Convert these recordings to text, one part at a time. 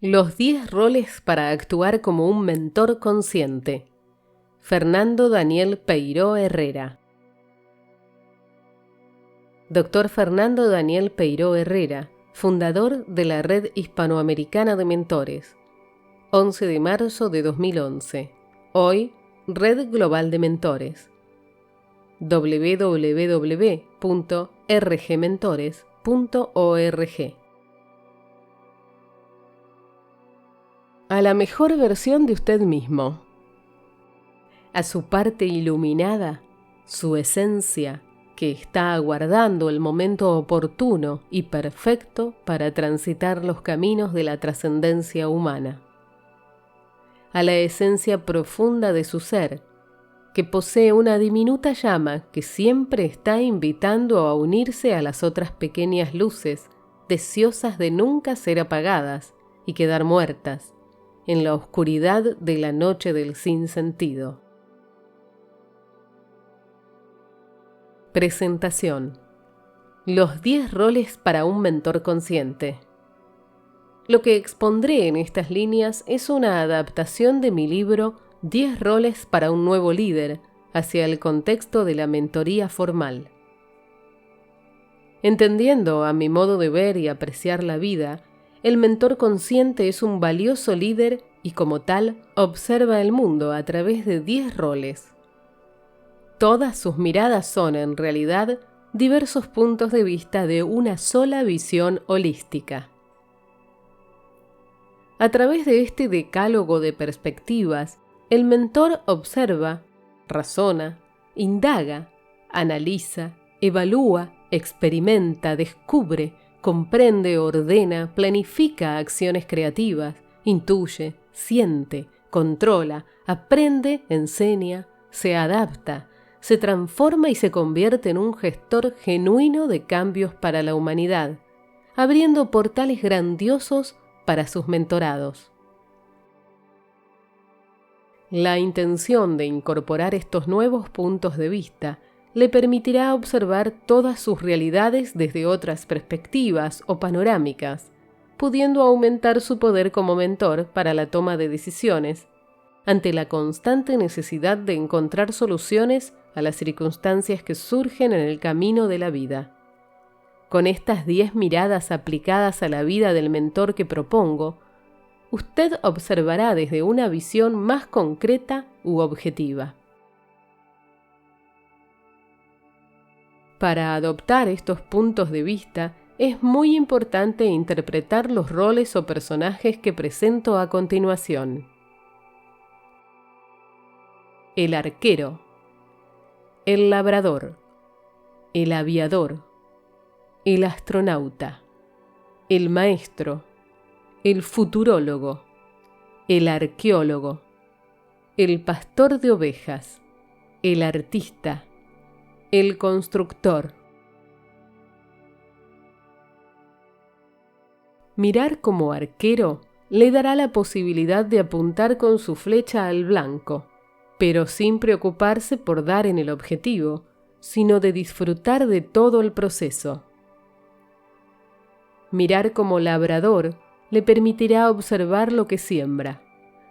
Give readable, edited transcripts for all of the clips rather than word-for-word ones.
Los 10 roles para actuar como un mentor consciente. Fernando Daniel Peiró Herrera. Dr. Fernando Daniel Peiró Herrera, fundador de la Red Hispanoamericana de Mentores. 11 de marzo de 2011. Hoy, Red Global de Mentores. www.rgmentores.org. A la mejor versión de usted mismo. A su parte iluminada, su esencia, que está aguardando el momento oportuno y perfecto para transitar los caminos de la trascendencia humana. A la esencia profunda de su ser, que posee una diminuta llama que siempre está invitando a unirse a las otras pequeñas luces, deseosas de nunca ser apagadas y quedar muertas en la oscuridad de la noche del sinsentido. Presentación. Los 10 roles para un mentor consciente. Lo que expondré en estas líneas es una adaptación de mi libro 10 roles para un nuevo líder hacia el contexto de la mentoría formal. Entendiendo a mi modo de ver y apreciar la vida, el mentor consciente es un valioso líder y como tal observa el mundo a través de 10 roles. Todas sus miradas son, en realidad, diversos puntos de vista de una sola visión holística. A través de este decálogo de perspectivas, el mentor observa, razona, indaga, analiza, evalúa, experimenta, descubre, comprende, ordena, planifica acciones creativas, intuye, siente, controla, aprende, enseña, se adapta, se transforma y se convierte en un gestor genuino de cambios para la humanidad, abriendo portales grandiosos para sus mentorados. La intención de incorporar estos nuevos puntos de vista le permitirá observar todas sus realidades desde otras perspectivas o panorámicas, pudiendo aumentar su poder como mentor para la toma de decisiones, ante la constante necesidad de encontrar soluciones a las circunstancias que surgen en el camino de la vida. Con estas 10 miradas aplicadas a la vida del mentor que propongo, usted observará desde una visión más concreta u objetiva. Para adoptar estos puntos de vista, es muy importante interpretar los roles o personajes que presento a continuación. El arquero, el labrador, el aviador, el astronauta, el maestro, el futurólogo, el arqueólogo, el pastor de ovejas, el artista, el constructor. Mirar como arquero le dará la posibilidad de apuntar con su flecha al blanco, pero sin preocuparse por dar en el objetivo, sino de disfrutar de todo el proceso. Mirar como labrador le permitirá observar lo que siembra,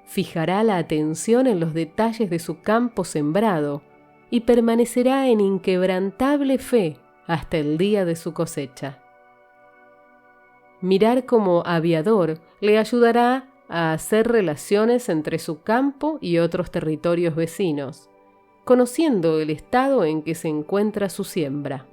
fijará la atención en los detalles de su campo sembrado y permanecerá en inquebrantable fe hasta el día de su cosecha. Mirar como aviador le ayudará a hacer relaciones entre su campo y otros territorios vecinos, conociendo el estado en que se encuentra su siembra.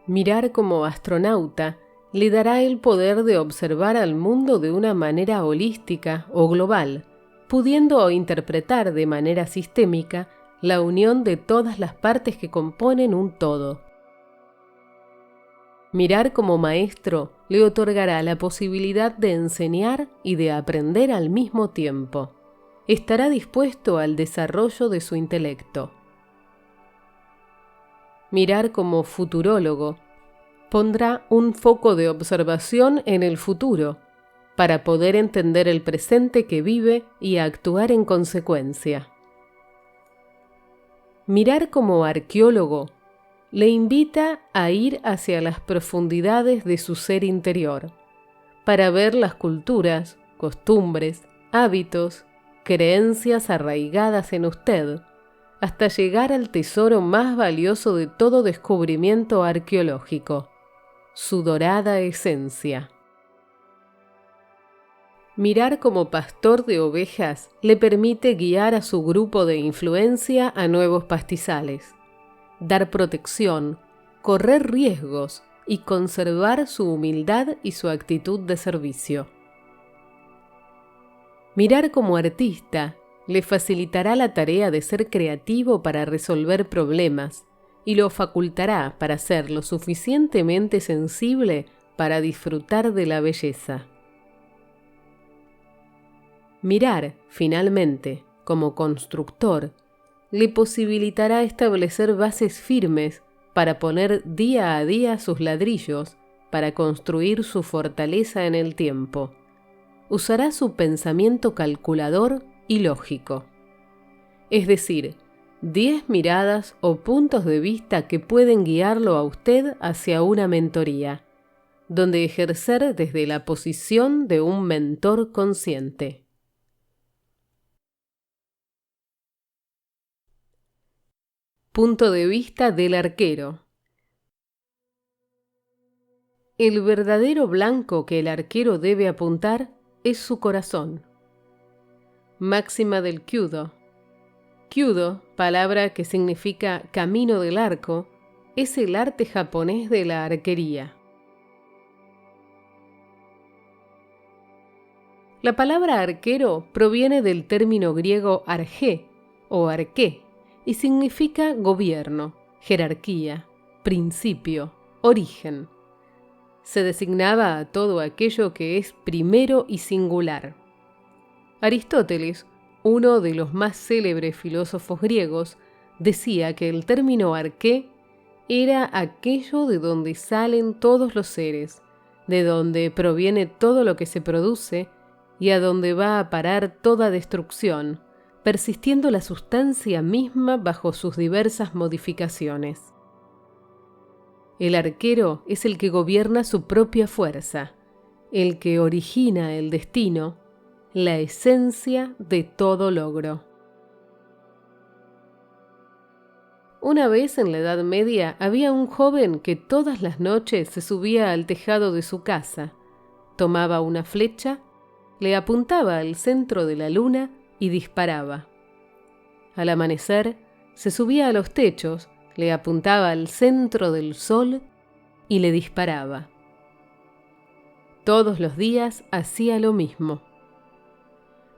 Mirar como astronauta le dará el poder de observar al mundo de una manera holística o global, pudiendo interpretar de manera sistémica la unión de todas las partes que componen un todo. Mirar como maestro le otorgará la posibilidad de enseñar y de aprender al mismo tiempo. Estará dispuesto al desarrollo de su intelecto. Mirar como futurólogo pondrá un foco de observación en el futuro para poder entender el presente que vive y actuar en consecuencia. Mirar como arqueólogo le invita a ir hacia las profundidades de su ser interior, para ver las culturas, costumbres, hábitos, creencias arraigadas en usted, hasta llegar al tesoro más valioso de todo descubrimiento arqueológico, su dorada esencia. Mirar como pastor de ovejas le permite guiar a su grupo de influencia a nuevos pastizales, dar protección, correr riesgos y conservar su humildad y su actitud de servicio. Mirar como artista le facilitará la tarea de ser creativo para resolver problemas y lo facultará para ser lo suficientemente sensible para disfrutar de la belleza. Mirar, finalmente, como constructor, le posibilitará establecer bases firmes para poner día a día sus ladrillos para construir su fortaleza en el tiempo. Usará su pensamiento calculador y lógico. Es decir, 10 miradas o puntos de vista que pueden guiarlo a usted hacia una mentoría, donde ejercer desde la posición de un mentor consciente. Punto de vista del arquero. El verdadero blanco que el arquero debe apuntar es su corazón. Máxima del Kyudo. Kyudo, palabra que significa camino del arco, es el arte japonés de la arquería. La palabra arquero proviene del término griego argé o arqué y significa gobierno, jerarquía, principio, origen. Se designaba a todo aquello que es primero y singular. Aristóteles, uno de los más célebres filósofos griegos, decía que el término arqué era aquello de donde salen todos los seres, de donde proviene todo lo que se produce y a donde va a parar toda destrucción, persistiendo la sustancia misma bajo sus diversas modificaciones. El arquero es el que gobierna su propia fuerza, el que origina el destino, la esencia de todo logro. Una vez en la Edad Media había un joven que todas las noches se subía al tejado de su casa, tomaba una flecha, le apuntaba al centro de la luna y disparaba. Al amanecer, se subía a los techos, le apuntaba al centro del sol y le disparaba. Todos los días hacía lo mismo.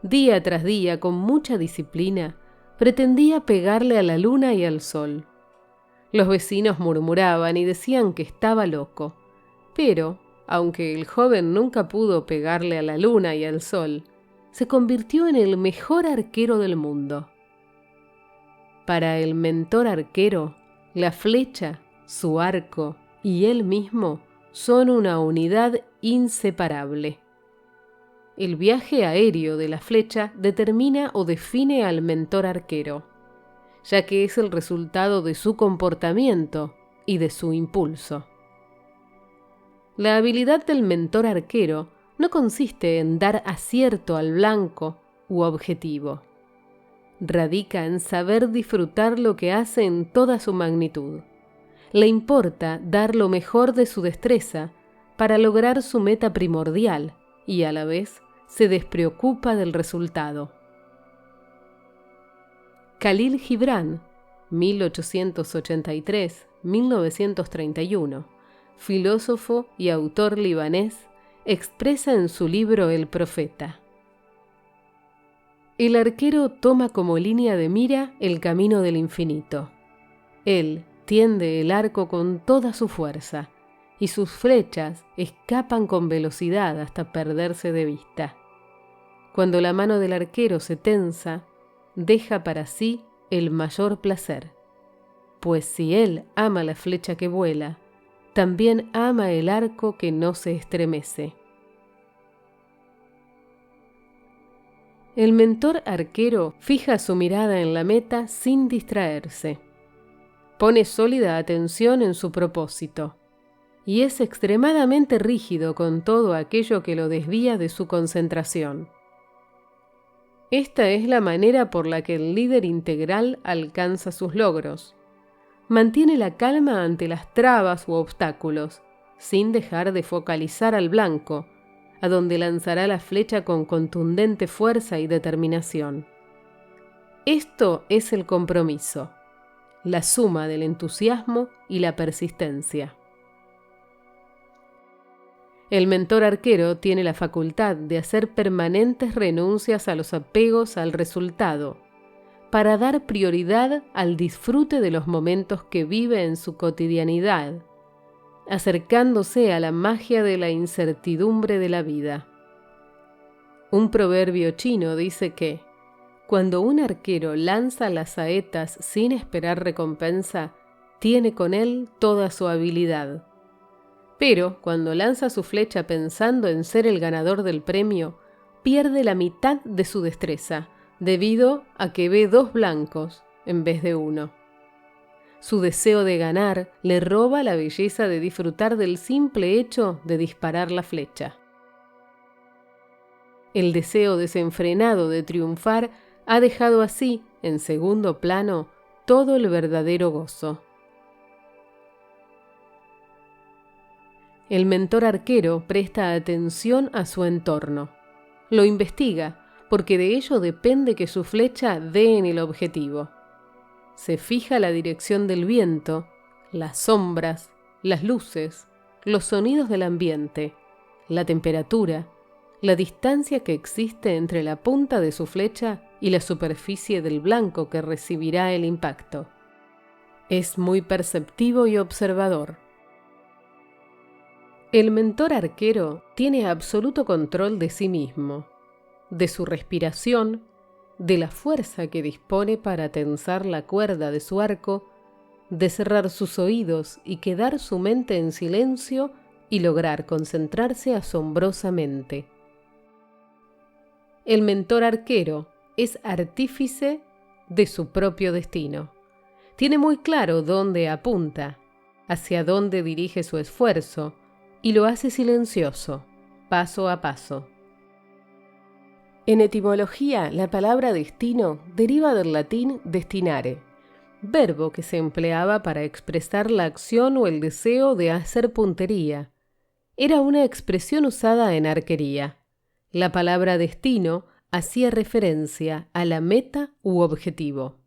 Día tras día, con mucha disciplina, pretendía pegarle a la luna y al sol. Los vecinos murmuraban y decían que estaba loco, pero, aunque el joven nunca pudo pegarle a la luna y al sol, se convirtió en el mejor arquero del mundo. Para el mentor arquero, la flecha, su arco y él mismo son una unidad inseparable. El viaje aéreo de la flecha determina o define al mentor arquero, ya que es el resultado de su comportamiento y de su impulso. La habilidad del mentor arquero no consiste en dar acierto al blanco u objetivo. Radica en saber disfrutar lo que hace en toda su magnitud. Le importa dar lo mejor de su destreza para lograr su meta primordial y a la vez se despreocupa del resultado. Khalil Gibran, 1883-1931, filósofo y autor libanés, expresa en su libro El Profeta: el arquero toma como línea de mira el camino del infinito. Él tiende el arco con toda su fuerza y sus flechas escapan con velocidad hasta perderse de vista. Cuando la mano del arquero se tensa, deja para sí el mayor placer, pues si él ama la flecha que vuela, también ama el arco que no se estremece. El mentor arquero fija su mirada en la meta sin distraerse. Pone sólida atención en su propósito. y es extremadamente rígido con todo aquello que lo desvía de su concentración. Esta es la manera por la que el líder integral alcanza sus logros. Mantiene la calma ante las trabas u obstáculos, sin dejar de focalizar al blanco, a donde lanzará la flecha con contundente fuerza y determinación. Esto es el compromiso, la suma del entusiasmo y la persistencia. El mentor arquero tiene la facultad de hacer permanentes renuncias a los apegos al resultado, para dar prioridad al disfrute de los momentos que vive en su cotidianidad, acercándose a la magia de la incertidumbre de la vida. Un proverbio chino dice que, cuando un arquero lanza las saetas sin esperar recompensa, tiene con él toda su habilidad. Pero cuando lanza su flecha pensando en ser el ganador del premio, pierde la mitad de su destreza, debido a que ve 2 blancos en vez de 1. Su deseo de ganar le roba la belleza de disfrutar del simple hecho de disparar la flecha. El deseo desenfrenado de triunfar ha dejado así, en segundo plano, todo el verdadero gozo. El mentor arquero presta atención a su entorno. Lo investiga, porque de ello depende que su flecha dé en el objetivo. Se fija la dirección del viento, las sombras, las luces, los sonidos del ambiente, la temperatura, la distancia que existe entre la punta de su flecha y la superficie del blanco que recibirá el impacto. Es muy perceptivo y observador. El mentor arquero tiene absoluto control de sí mismo, de su respiración, de la fuerza que dispone para tensar la cuerda de su arco, de cerrar sus oídos y quedar su mente en silencio y lograr concentrarse asombrosamente. El mentor arquero es artífice de su propio destino. Tiene muy claro dónde apunta, hacia dónde dirige su esfuerzo, y lo hace silencioso, paso a paso. En etimología, la palabra destino deriva del latín destinare, verbo que se empleaba para expresar la acción o el deseo de hacer puntería. Era una expresión usada en arquería. La palabra destino hacía referencia a la meta u objetivo.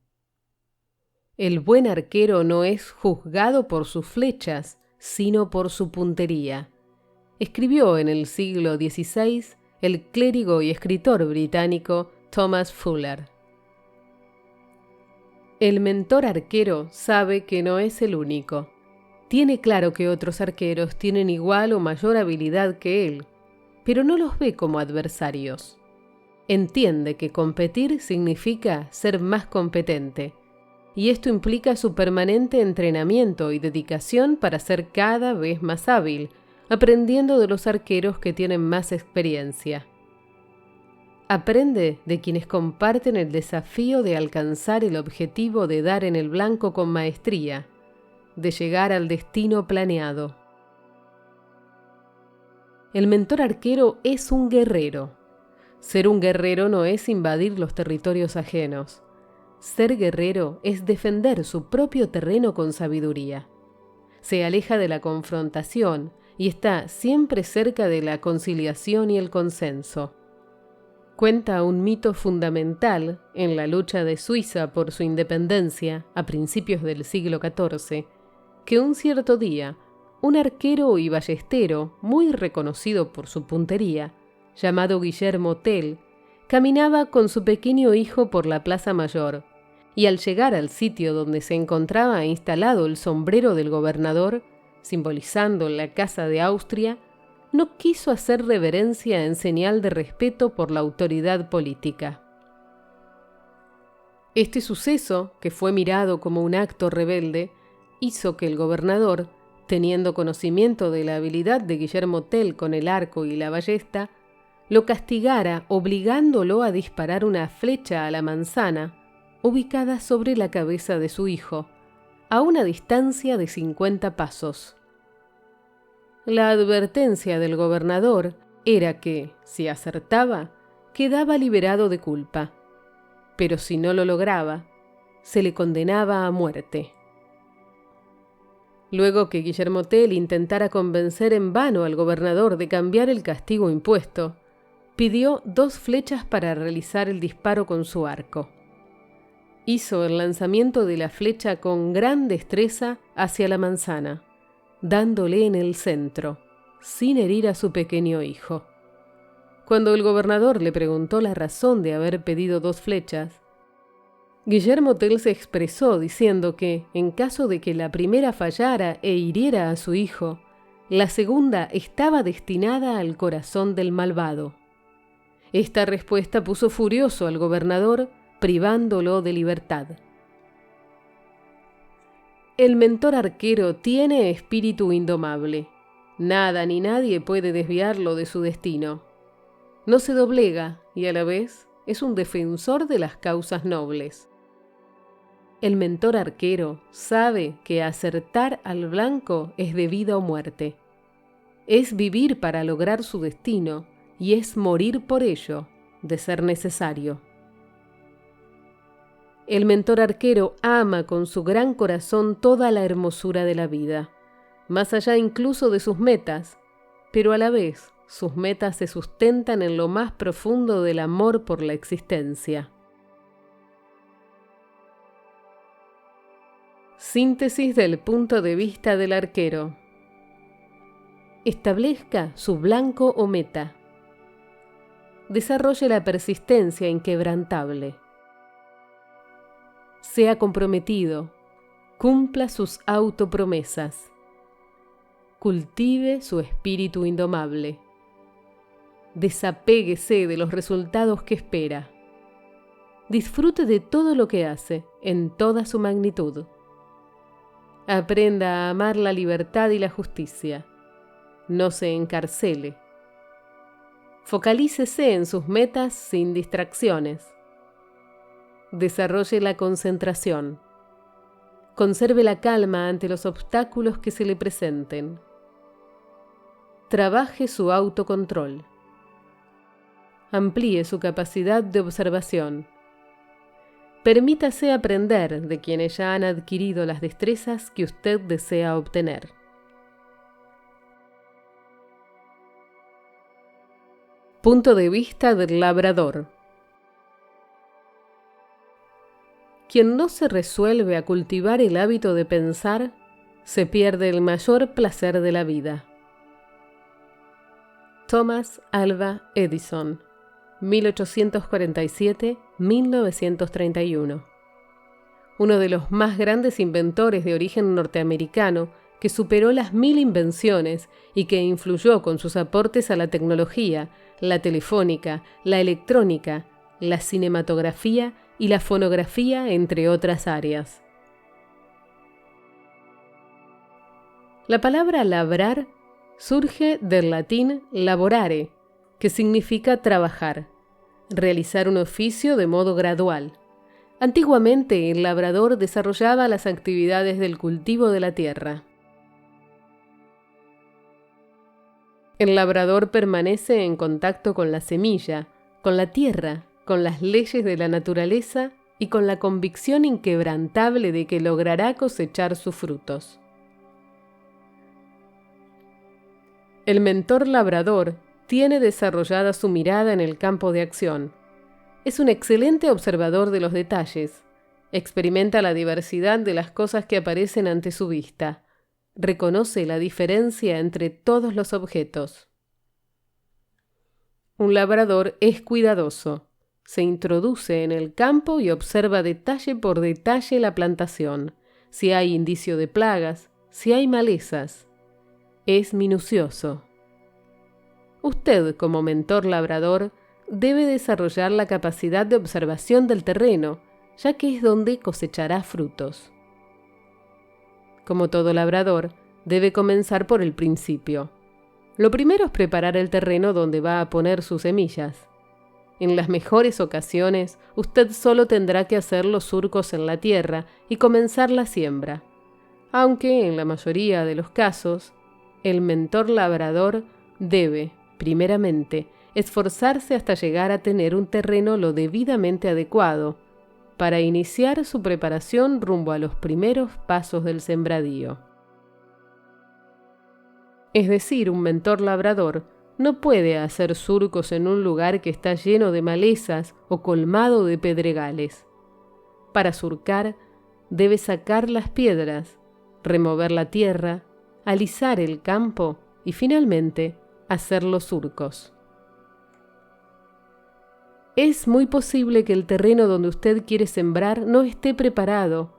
El buen arquero no es juzgado por sus flechas, sino por su puntería. Escribió en el siglo XVI el clérigo y escritor británico Thomas Fuller. El mentor arquero sabe que no es el único. Tiene claro que otros arqueros tienen igual o mayor habilidad que él, pero no los ve como adversarios. Entiende que competir significa ser más competente, y esto implica su permanente entrenamiento y dedicación para ser cada vez más hábil, aprendiendo de los arqueros que tienen más experiencia. Aprende de quienes comparten el desafío de alcanzar el objetivo de dar en el blanco con maestría, de llegar al destino planeado. El mentor arquero es un guerrero. Ser un guerrero no es invadir los territorios ajenos. Ser guerrero es defender su propio terreno con sabiduría. Se aleja de la confrontación y está siempre cerca de la conciliación y el consenso. Cuenta un mito fundamental en la lucha de Suiza por su independencia a principios del siglo XIV, que un cierto día, un arquero y ballestero muy reconocido por su puntería, llamado Guillermo Tell, caminaba con su pequeño hijo por la Plaza Mayor, y al llegar al sitio donde se encontraba instalado el sombrero del gobernador, simbolizando la Casa de Austria, no quiso hacer reverencia en señal de respeto por la autoridad política. Este suceso, que fue mirado como un acto rebelde, hizo que el gobernador, teniendo conocimiento de la habilidad de Guillermo Tell con el arco y la ballesta, lo castigara obligándolo a disparar una flecha a la manzana, ubicada sobre la cabeza de su hijo, a una distancia de 50 pasos. La advertencia del gobernador era que, si acertaba, quedaba liberado de culpa, pero si no lo lograba, se le condenaba a muerte. Luego que Guillermo Tell intentara convencer en vano al gobernador de cambiar el castigo impuesto, pidió 2 flechas para realizar el disparo con su arco. Hizo el lanzamiento de la flecha con gran destreza hacia la manzana, dándole en el centro, sin herir a su pequeño hijo. Cuando el gobernador le preguntó la razón de haber pedido 2 flechas, Guillermo Tell se expresó diciendo que, en caso de que la primera fallara e hiriera a su hijo, la segunda estaba destinada al corazón del malvado. Esta respuesta puso furioso al gobernador, privándolo de libertad. El mentor arquero tiene espíritu indomable. Nada ni nadie puede desviarlo de su destino. No se doblega y a la vez es un defensor de las causas nobles. El mentor arquero sabe que acertar al blanco es de vida o muerte. Es vivir para lograr su destino y es morir por ello, de ser necesario. El mentor arquero ama con su gran corazón toda la hermosura de la vida, más allá incluso de sus metas, pero a la vez sus metas se sustentan en lo más profundo del amor por la existencia. Síntesis del punto de vista del arquero. Establezca su blanco o meta. Desarrolle la persistencia inquebrantable. Sea comprometido. Cumpla sus autopromesas. Cultive su espíritu indomable. Desapéguese de los resultados que espera. Disfrute de todo lo que hace, en toda su magnitud. Aprenda a amar la libertad y la justicia. No se encarcele. Focalícese en sus metas sin distracciones. Desarrolle la concentración. Conserve la calma ante los obstáculos que se le presenten. Trabaje su autocontrol. Amplíe su capacidad de observación. Permítase aprender de quienes ya han adquirido las destrezas que usted desea obtener. Punto de vista del labrador. Quien no se resuelve a cultivar el hábito de pensar, se pierde el mayor placer de la vida. Thomas Alva Edison, 1847-1931. Uno de los más grandes inventores de origen norteamericano que superó las 1000 invenciones y que influyó con sus aportes a la tecnología, la telefónica, la electrónica, la cinematografía y la fonografía, entre otras áreas. La palabra labrar surge del latín laborare, que significa trabajar, realizar un oficio de modo gradual. Antiguamente, el labrador desarrollaba las actividades del cultivo de la tierra. El labrador permanece en contacto con la semilla, con la tierra, con las leyes de la naturaleza y con la convicción inquebrantable de que logrará cosechar sus frutos. El mentor labrador tiene desarrollada su mirada en el campo de acción. Es un excelente observador de los detalles. Experimenta la diversidad de las cosas que aparecen ante su vista. Reconoce la diferencia entre todos los objetos. Un labrador es cuidadoso. Se introduce en el campo y observa detalle por detalle la plantación, si hay indicio de plagas, si hay malezas. Es minucioso. Usted, como mentor labrador, debe desarrollar la capacidad de observación del terreno, ya que es donde cosechará frutos. Como todo labrador, debe comenzar por el principio. Lo primero es preparar el terreno donde va a poner sus semillas. En las mejores ocasiones, usted solo tendrá que hacer los surcos en la tierra y comenzar la siembra, aunque en la mayoría de los casos, el mentor labrador debe, primeramente, esforzarse hasta llegar a tener un terreno lo debidamente adecuado para iniciar su preparación rumbo a los primeros pasos del sembradío. Es decir, un mentor labrador no puede hacer surcos en un lugar que está lleno de malezas o colmado de pedregales. Para surcar, debe sacar las piedras, remover la tierra, alisar el campo y finalmente hacer los surcos. Es muy posible que el terreno donde usted quiere sembrar no esté preparado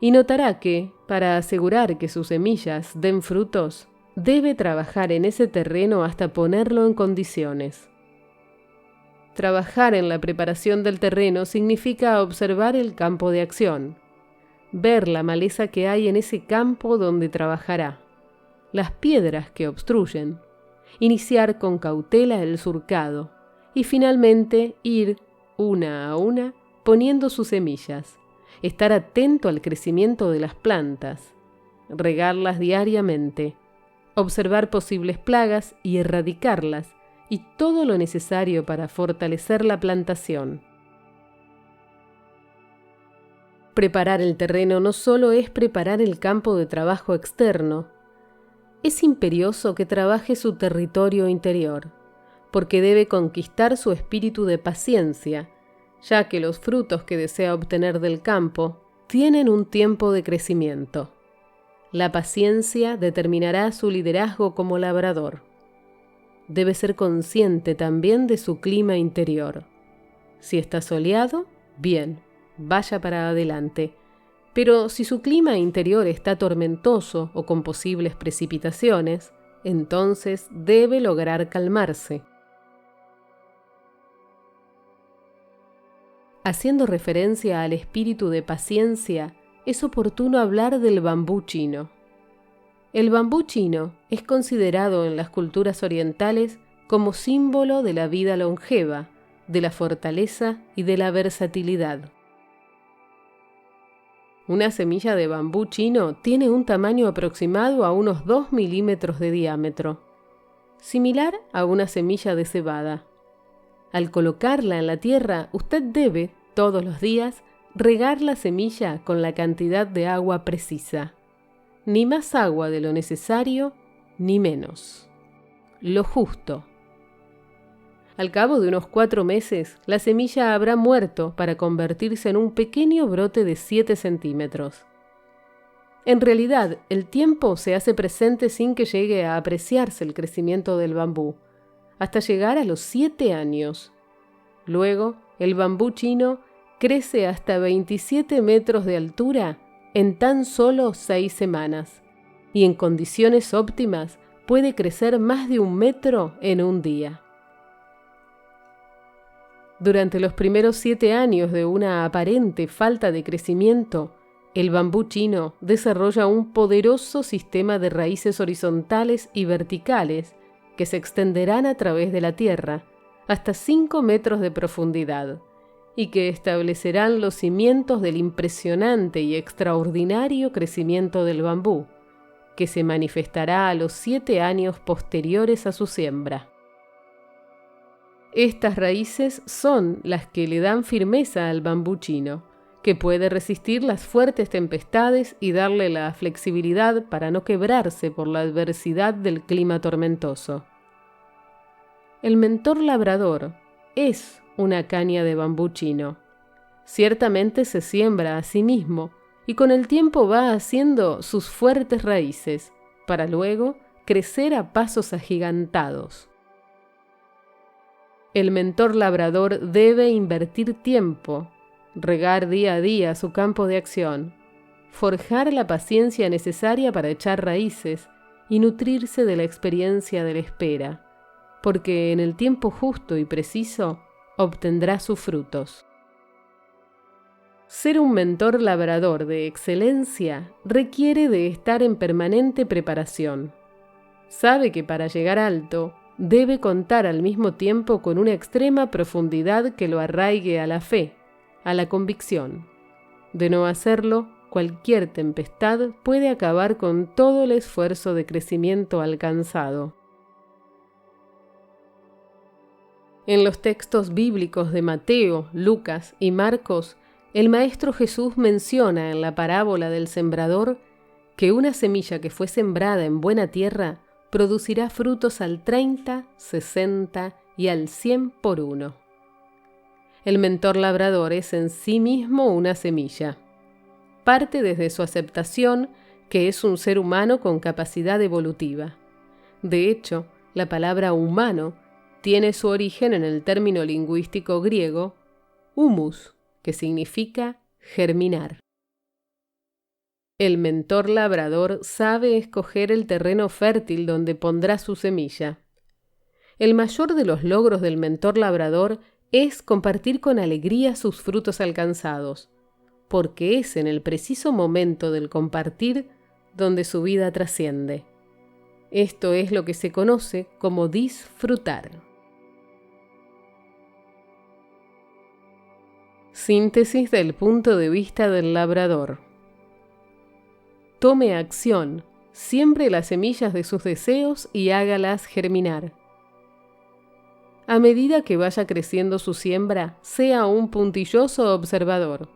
y notará que, para asegurar que sus semillas den frutos, debe trabajar en ese terreno hasta ponerlo en condiciones. Trabajar en la preparación del terreno significa observar el campo de acción, ver la maleza que hay en ese campo donde trabajará, las piedras que obstruyen, iniciar con cautela el surcado y finalmente ir, una a una, poniendo sus semillas, estar atento al crecimiento de las plantas, regarlas diariamente, observar posibles plagas y erradicarlas, y todo lo necesario para fortalecer la plantación. Preparar el terreno no solo es preparar el campo de trabajo externo, es imperioso que trabaje su territorio interior, porque debe conquistar su espíritu de paciencia, ya que los frutos que desea obtener del campo tienen un tiempo de crecimiento. La paciencia determinará su liderazgo como labrador. Debe ser consciente también de su clima interior. Si está soleado, bien, vaya para adelante. Pero si su clima interior está tormentoso o con posibles precipitaciones, entonces debe lograr calmarse. Haciendo referencia al espíritu de paciencia, es oportuno hablar del bambú chino. El bambú chino es considerado en las culturas orientales como símbolo de la vida longeva, de la fortaleza y de la versatilidad. Una semilla de bambú chino tiene un tamaño aproximado a unos 2 milímetros de diámetro, similar a una semilla de cebada. Al colocarla en la tierra, usted debe, todos los días, regar la semilla con la cantidad de agua precisa. Ni más agua de lo necesario, ni menos. Lo justo. Al cabo de unos 4 meses, la semilla habrá muerto para convertirse en un pequeño brote de 7 centímetros. En realidad, el tiempo se hace presente sin que llegue a apreciarse el crecimiento del bambú, hasta llegar a los 7 años. Luego, el bambú chino crece hasta 27 metros de altura en tan solo 6 semanas, y en condiciones óptimas puede crecer más de 1 metro en un día. Durante los primeros 7 años de una aparente falta de crecimiento, el bambú chino desarrolla un poderoso sistema de raíces horizontales y verticales que se extenderán a través de la tierra hasta 5 metros de profundidad y que establecerán los cimientos del impresionante y extraordinario crecimiento del bambú, que se manifestará a los 7 años posteriores a su siembra. Estas raíces son las que le dan firmeza al bambú chino, que puede resistir las fuertes tempestades y darle la flexibilidad para no quebrarse por la adversidad del clima tormentoso. El mentor labrador es una caña de bambú chino. Ciertamente se siembra a sí mismo y con el tiempo va haciendo sus fuertes raíces, para luego crecer a pasos agigantados. El mentor labrador debe invertir tiempo, regar día a día su campo de acción, forjar la paciencia necesaria para echar raíces y nutrirse de la experiencia de la espera, porque en el tiempo justo y preciso obtendrá sus frutos. Ser un mentor labrador de excelencia requiere de estar en permanente preparación. Sabe que para llegar alto, debe contar al mismo tiempo con una extrema profundidad que lo arraigue a la fe, a la convicción. De no hacerlo, cualquier tempestad puede acabar con todo el esfuerzo de crecimiento alcanzado. En los textos bíblicos de Mateo, Lucas y Marcos, el Maestro Jesús menciona en la parábola del sembrador que una semilla que fue sembrada en buena tierra producirá frutos al 30, 60 y al 100 por uno. El mentor labrador es en sí mismo una semilla. Parte desde su aceptación que es un ser humano con capacidad evolutiva. De hecho, la palabra humano tiene su origen en el término lingüístico griego humus, que significa germinar. El mentor labrador sabe escoger el terreno fértil donde pondrá su semilla. El mayor de los logros del mentor labrador es compartir con alegría sus frutos alcanzados, porque es en el preciso momento del compartir donde su vida trasciende. Esto es lo que se conoce como disfrutar. Síntesis del punto de vista del labrador. Tome acción, siembre las semillas de sus deseos y hágalas germinar. A medida que vaya creciendo su siembra, sea un puntilloso observador.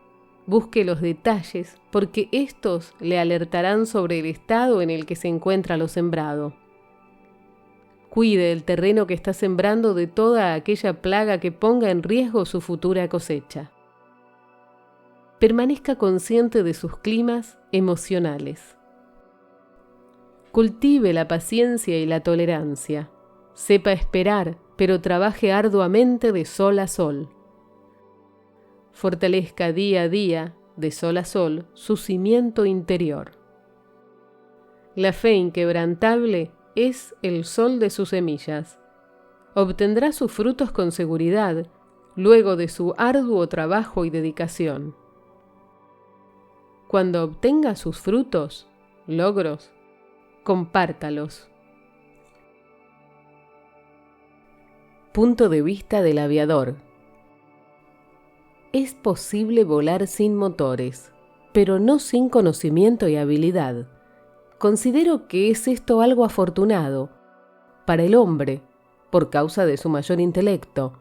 Busque los detalles, porque estos le alertarán sobre el estado en el que se encuentra lo sembrado. Cuide el terreno que está sembrando de toda aquella plaga que ponga en riesgo su futura cosecha. Permanezca consciente de sus climas emocionales. Cultive la paciencia y la tolerancia. Sepa esperar, pero trabaje arduamente de sol a sol. Fortalezca día a día, de sol a sol, su cimiento interior. La fe inquebrantable es el sol de sus semillas. Obtendrá sus frutos con seguridad, luego de su arduo trabajo y dedicación. Cuando obtenga sus frutos, logros, compártalos. Punto de vista del aviador. Es posible volar sin motores, pero no sin conocimiento y habilidad. Considero que es esto algo afortunado para el hombre, por causa de su mayor intelecto,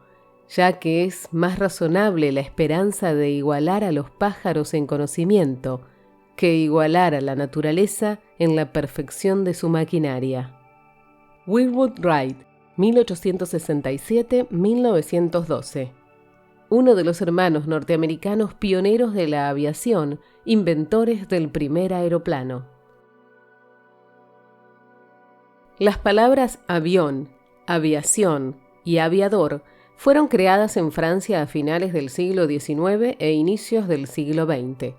ya que es más razonable la esperanza de igualar a los pájaros en conocimiento que igualar a la naturaleza en la perfección de su maquinaria. Wilbur Wright, 1867-1912. Uno de los hermanos norteamericanos pioneros de la aviación, inventores del primer aeroplano. Las palabras avión, aviación y aviador fueron creadas en Francia a finales del siglo XIX e inicios del siglo XX.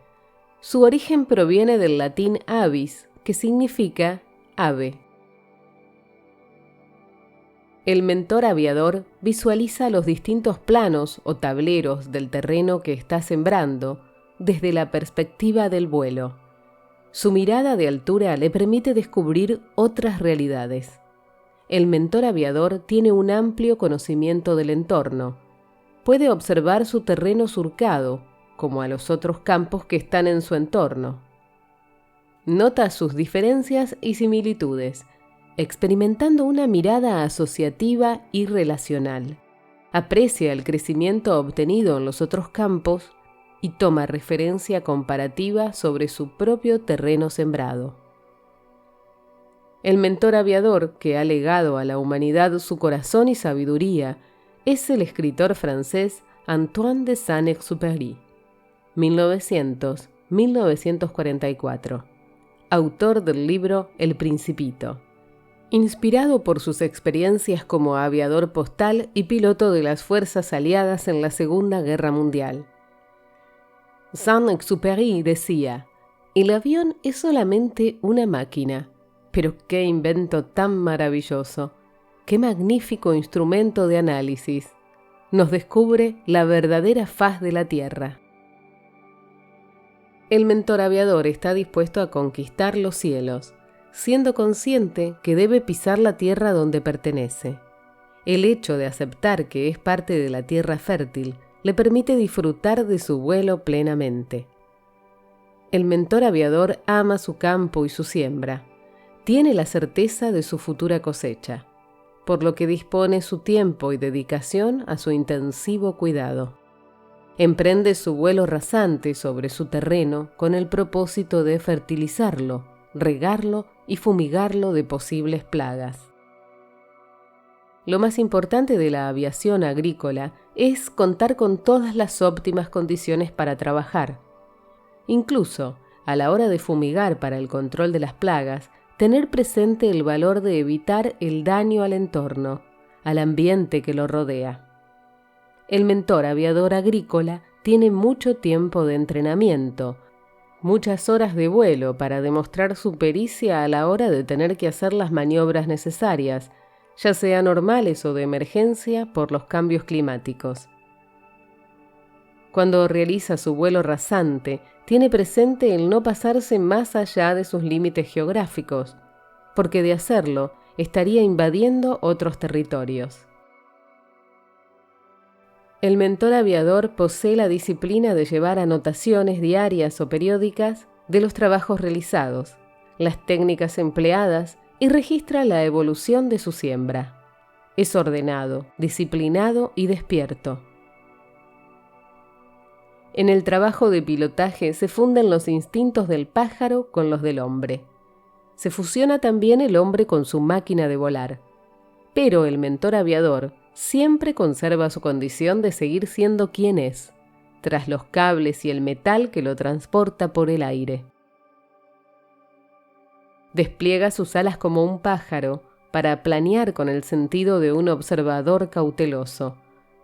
Su origen proviene del latín avis, que significa ave. El mentor aviador visualiza los distintos planos o tableros del terreno que está sembrando desde la perspectiva del vuelo. Su mirada de altura le permite descubrir otras realidades. El mentor aviador tiene un amplio conocimiento del entorno. Puede observar su terreno surcado, como a los otros campos que están en su entorno. Nota sus diferencias y similitudes, experimentando una mirada asociativa y relacional. Aprecia el crecimiento obtenido en los otros campos y toma referencia comparativa sobre su propio terreno sembrado. El mentor aviador que ha legado a la humanidad su corazón y sabiduría es el escritor francés Antoine de Saint-Exupéry, 1900-1944, autor del libro El Principito. Inspirado por sus experiencias como aviador postal y piloto de las fuerzas aliadas en la Segunda Guerra Mundial. Saint-Exupéry decía: «El avión es solamente una máquina, pero qué invento tan maravilloso, qué magnífico instrumento de análisis. Nos descubre la verdadera faz de la Tierra». El mentor aviador está dispuesto a conquistar los cielos, siendo consciente que debe pisar la tierra donde pertenece. El hecho de aceptar que es parte de la tierra fértil le permite disfrutar de su vuelo plenamente. El mentor aviador ama su campo y su siembra. Tiene la certeza de su futura cosecha, por lo que dispone su tiempo y dedicación a su intensivo cuidado. Emprende su vuelo rasante sobre su terreno con el propósito de fertilizarlo, regarlo y fumigarlo de posibles plagas. Lo más importante de la aviación agrícola es contar con todas las óptimas condiciones para trabajar. Incluso, a la hora de fumigar para el control de las plagas, tener presente el valor de evitar el daño al entorno, al ambiente que lo rodea. El mentor aviador agrícola tiene mucho tiempo de entrenamiento, muchas horas de vuelo para demostrar su pericia a la hora de tener que hacer las maniobras necesarias, ya sean normales o de emergencia por los cambios climáticos. Cuando realiza su vuelo rasante, tiene presente el no pasarse más allá de sus límites geográficos, porque de hacerlo estaría invadiendo otros territorios. El mentor aviador posee la disciplina de llevar anotaciones diarias o periódicas de los trabajos realizados, las técnicas empleadas y registra la evolución de su siembra. Es ordenado, disciplinado y despierto. En el trabajo de pilotaje se funden los instintos del pájaro con los del hombre. Se fusiona también el hombre con su máquina de volar. Pero el mentor aviador siempre conserva su condición de seguir siendo quien es, tras los cables y el metal que lo transporta por el aire. Despliega sus alas como un pájaro para planear con el sentido de un observador cauteloso,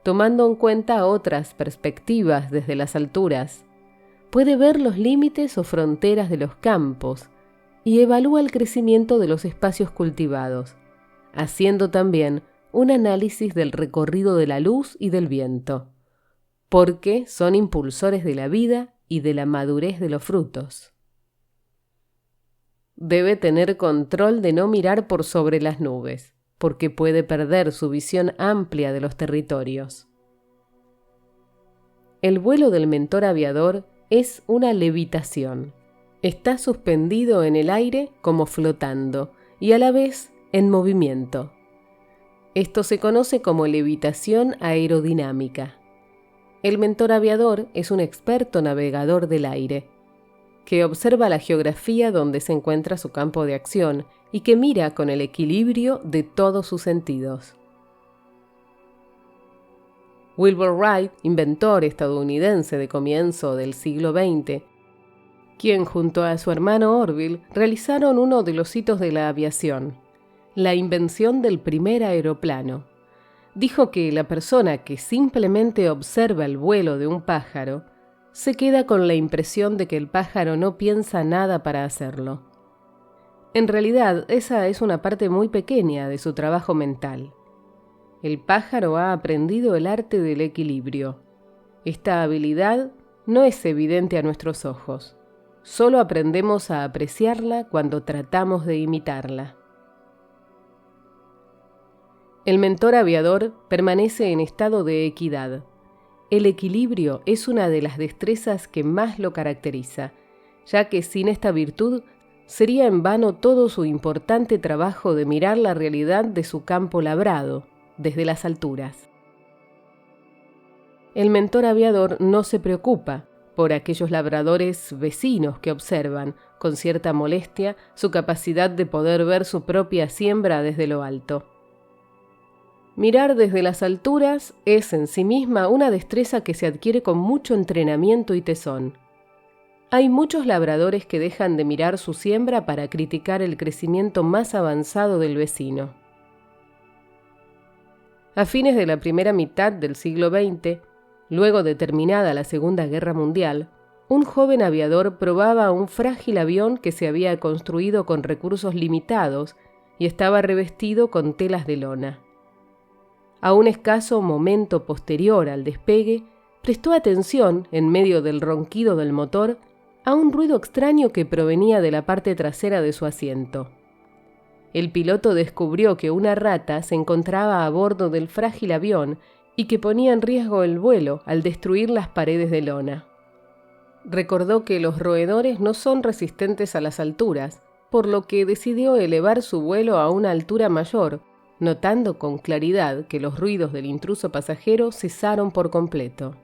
tomando en cuenta otras perspectivas desde las alturas. Puede ver los límites o fronteras de los campos y evalúa el crecimiento de los espacios cultivados, haciendo también un análisis del recorrido de la luz y del viento, porque son impulsores de la vida y de la madurez de los frutos. Debe tener control de no mirar por sobre las nubes, porque puede perder su visión amplia de los territorios. El vuelo del mentor aviador es una levitación. Está suspendido en el aire como flotando y a la vez en movimiento. Esto se conoce como levitación aerodinámica. El mentor aviador es un experto navegador del aire, que observa la geografía donde se encuentra su campo de acción y que mira con el equilibrio de todos sus sentidos. Wilbur Wright, inventor estadounidense de comienzo del siglo XX, quien junto a su hermano Orville realizaron uno de los hitos de la aviación, la invención del primer aeroplano, dijo que la persona que simplemente observa el vuelo de un pájaro se queda con la impresión de que el pájaro no piensa nada para hacerlo. En realidad, esa es una parte muy pequeña de su trabajo mental. El pájaro ha aprendido el arte del equilibrio. Esta habilidad no es evidente a nuestros ojos. Solo aprendemos a apreciarla cuando tratamos de imitarla. El mentor aviador permanece en estado de equidad. El equilibrio es una de las destrezas que más lo caracteriza, ya que sin esta virtud sería en vano todo su importante trabajo de mirar la realidad de su campo labrado, desde las alturas. El mentor aviador no se preocupa por aquellos labradores vecinos que observan, con cierta molestia, su capacidad de poder ver su propia siembra desde lo alto. Mirar desde las alturas es en sí misma una destreza que se adquiere con mucho entrenamiento y tesón. Hay muchos labradores que dejan de mirar su siembra para criticar el crecimiento más avanzado del vecino. A fines de la primera mitad del siglo XX, luego de terminada la Segunda Guerra Mundial, un joven aviador probaba un frágil avión que se había construido con recursos limitados y estaba revestido con telas de lona. A un escaso momento posterior al despegue, prestó atención, en medio del ronquido del motor, a un ruido extraño que provenía de la parte trasera de su asiento. El piloto descubrió que una rata se encontraba a bordo del frágil avión y que ponía en riesgo el vuelo al destruir las paredes de lona. recordó que los roedores no son resistentes a las alturas, por lo que decidió elevar su vuelo a una altura mayor, notando con claridad que los ruidos del intruso pasajero cesaron por completo.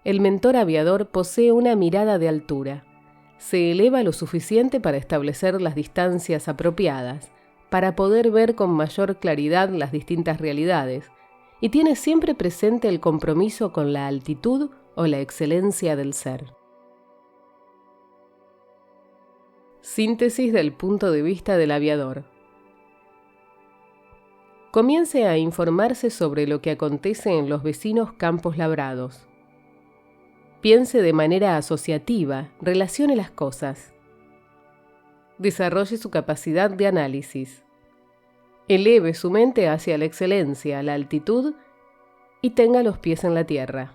El mentor aviador posee una mirada de altura. Se eleva lo suficiente para establecer las distancias apropiadas, para poder ver con mayor claridad las distintas realidades, y tiene siempre presente el compromiso con la altitud o la excelencia del ser. Síntesis del punto de vista del aviador. Comience a informarse sobre lo que acontece en los vecinos campos labrados. Piense de manera asociativa, relacione las cosas. Desarrolle su capacidad de análisis. Eleve su mente hacia la excelencia, la altitud y tenga los pies en la tierra.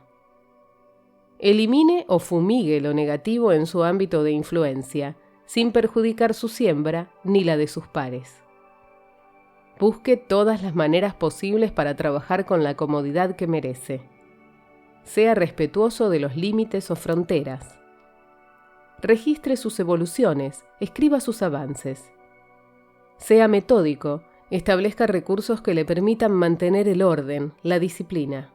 Elimine o fumigue lo negativo en su ámbito de influencia, sin perjudicar su siembra ni la de sus pares. Busque todas las maneras posibles para trabajar con la comodidad que merece. Sea respetuoso de los límites o fronteras. Registre sus evoluciones, escriba sus avances. Sea metódico, establezca recursos que le permitan mantener el orden, la disciplina.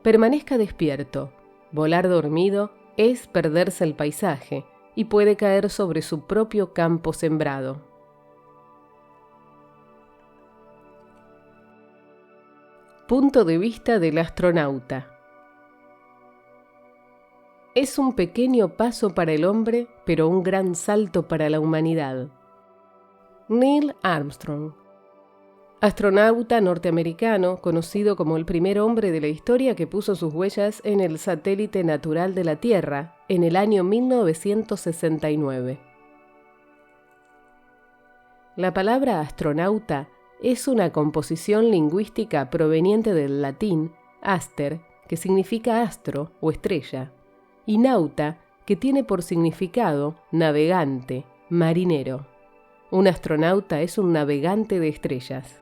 Permanezca despierto. Volar dormido es perderse el paisaje y puede caer sobre su propio campo sembrado. Punto de vista del astronauta. Es un pequeño paso para el hombre, pero un gran salto para la humanidad. Neil Armstrong, astronauta norteamericano, conocido como el primer hombre de la historia que puso sus huellas en el satélite natural de la Tierra en el año 1969. La palabra astronauta es una composición lingüística proveniente del latín aster, que significa astro o estrella, y nauta, que tiene por significado navegante, marinero. Un astronauta es un navegante de estrellas.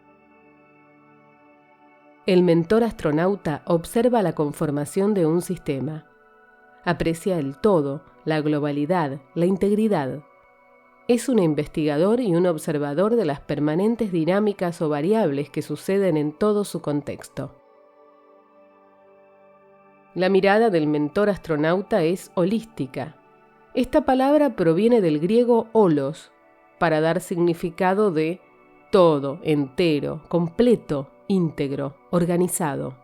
El mentor astronauta observa la conformación de un sistema. Aprecia el todo, la globalidad, la integridad. Es un investigador y un observador de las permanentes dinámicas o variables que suceden en todo su contexto. La mirada del mentor astronauta es holística. Esta palabra proviene del griego holos, para dar significado de todo, entero, completo, íntegro, organizado.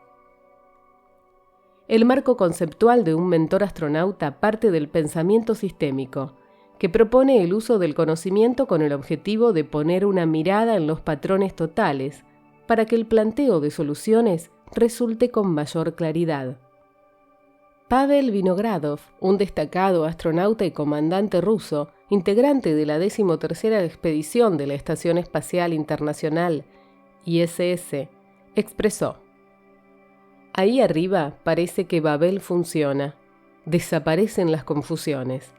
El marco conceptual de un mentor astronauta parte del pensamiento sistémico, que propone el uso del conocimiento con el objetivo de poner una mirada en los patrones totales para que el planteo de soluciones resulte con mayor claridad. Pavel Vinogradov, un destacado astronauta y comandante ruso, integrante de la 13ª expedición de la Estación Espacial Internacional, ISS, expresó: "Ahí arriba parece que Babel funciona. Desaparecen las confusiones.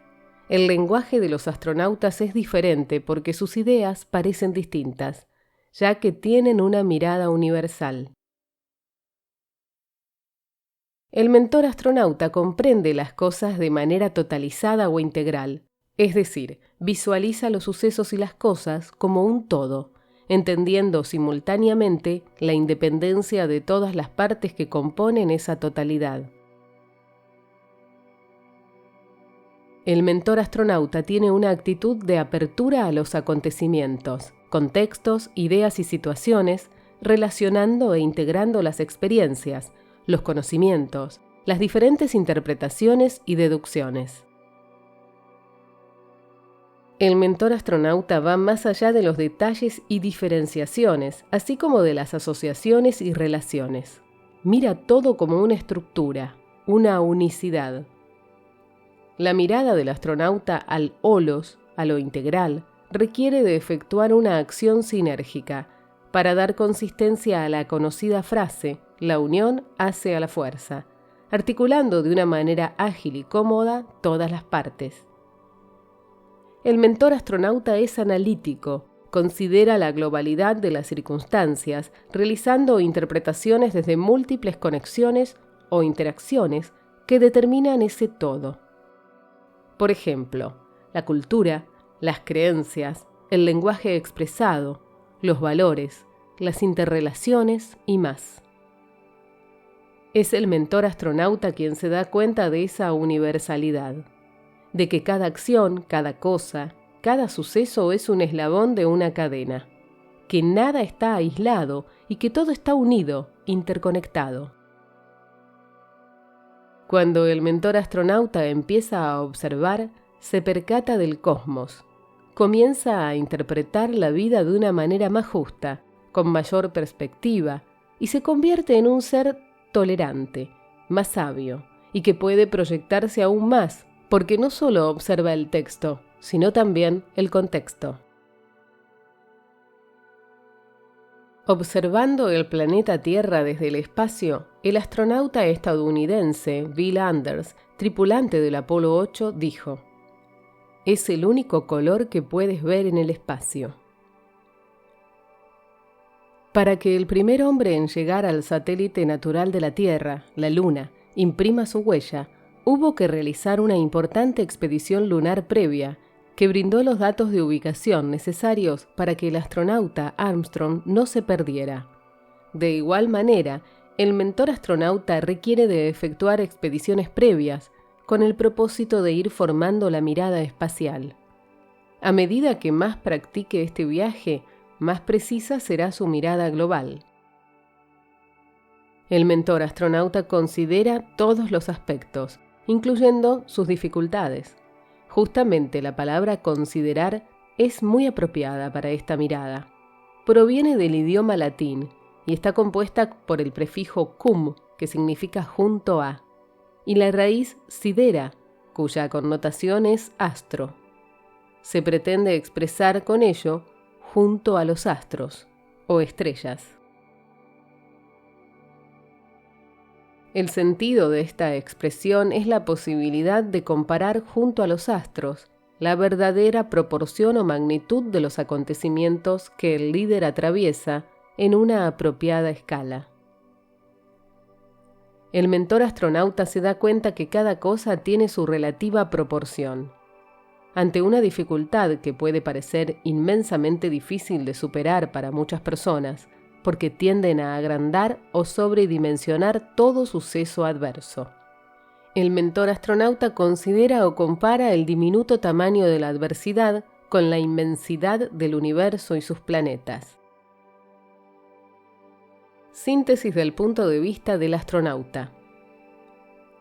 El lenguaje de los astronautas es diferente porque sus ideas parecen distintas, ya que tienen una mirada universal". El mentor astronauta comprende las cosas de manera totalizada o integral, es decir, visualiza los sucesos y las cosas como un todo, entendiendo simultáneamente la independencia de todas las partes que componen esa totalidad. El mentor astronauta tiene una actitud de apertura a los acontecimientos, contextos, ideas y situaciones, relacionando e integrando las experiencias, los conocimientos, las diferentes interpretaciones y deducciones. El mentor astronauta va más allá de los detalles y diferenciaciones, así como de las asociaciones y relaciones. Mira todo como una estructura, una unicidad. La mirada del astronauta al holos, a lo integral, requiere de efectuar una acción sinérgica para dar consistencia a la conocida frase: la unión hace a la fuerza, articulando de una manera ágil y cómoda todas las partes. El mentor astronauta es analítico, considera la globalidad de las circunstancias, realizando interpretaciones desde múltiples conexiones o interacciones que determinan ese todo. Por ejemplo, la cultura, las creencias, el lenguaje expresado, los valores, las interrelaciones y más. Es el mentor astronauta quien se da cuenta de esa universalidad, de que cada acción, cada cosa, cada suceso es un eslabón de una cadena, que nada está aislado y que todo está unido, interconectado. Cuando el mentor astronauta empieza a observar, se percata del cosmos, comienza a interpretar la vida de una manera más justa, con mayor perspectiva, y se convierte en un ser tolerante, más sabio, y que puede proyectarse aún más, porque no solo observa el texto, sino también el contexto. Observando el planeta Tierra desde el espacio, el astronauta estadounidense Bill Anders, tripulante del Apolo 8, dijo: «Es el único color que puedes ver en el espacio». Para que el primer hombre en llegar al satélite natural de la Tierra, la Luna, imprima su huella, hubo que realizar una importante expedición lunar previa, que brindó los datos de ubicación necesarios para que el astronauta Armstrong no se perdiera. De igual manera, el mentor astronauta requiere de efectuar expediciones previas, con el propósito de ir formando la mirada espacial. A medida que más practique este viaje, más precisa será su mirada global. El mentor astronauta considera todos los aspectos, incluyendo sus dificultades. Justamente la palabra considerar es muy apropiada para esta mirada. Proviene del idioma latín y está compuesta por el prefijo cum, que significa junto a, y la raíz sidera, cuya connotación es astro. Se pretende expresar con ello junto a los astros o estrellas. El sentido de esta expresión es la posibilidad de comparar junto a los astros la verdadera proporción o magnitud de los acontecimientos que el líder atraviesa en una apropiada escala. El mentor astronauta se da cuenta que cada cosa tiene su relativa proporción. Ante una dificultad que puede parecer inmensamente difícil de superar para muchas personas, porque tienden a agrandar o sobredimensionar todo suceso adverso. El mentor astronauta considera o compara el diminuto tamaño de la adversidad con la inmensidad del universo y sus planetas. Síntesis del punto de vista del astronauta.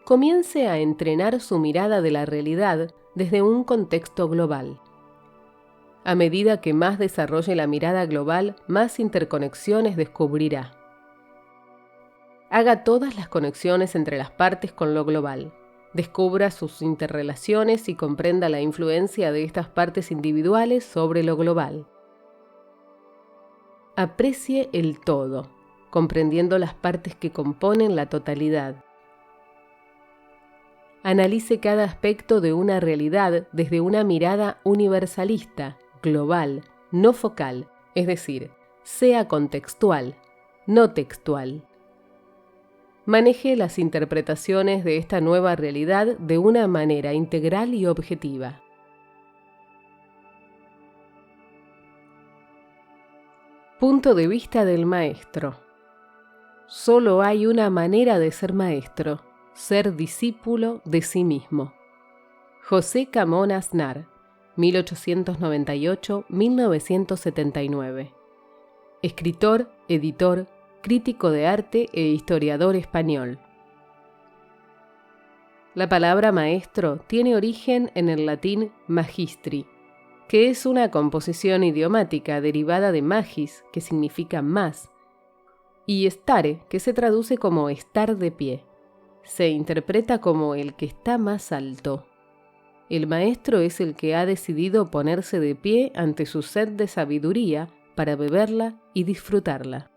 Comience a entrenar su mirada de la realidad desde un contexto global. A medida que más desarrolle la mirada global, más interconexiones descubrirá. Haga todas las conexiones entre las partes con lo global. Descubra sus interrelaciones y comprenda la influencia de estas partes individuales sobre lo global. Aprecie el todo, comprendiendo las partes que componen la totalidad. Analice cada aspecto de una realidad desde una mirada universalista, global, no focal, es decir, sea contextual, no textual. Maneje las interpretaciones de esta nueva realidad de una manera integral y objetiva. Punto de vista del maestro. Solo hay una manera de ser maestro: ser discípulo de sí mismo. José Camón Aznar, 1898-1979. Escritor, editor, crítico de arte e historiador español. La palabra maestro tiene origen en el latín magistri, que es una composición idiomática derivada de magis, que significa más, y stare, que se traduce como estar de pie. Se interpreta como el que está más alto. El maestro es el que ha decidido ponerse de pie ante su sed de sabiduría para beberla y disfrutarla.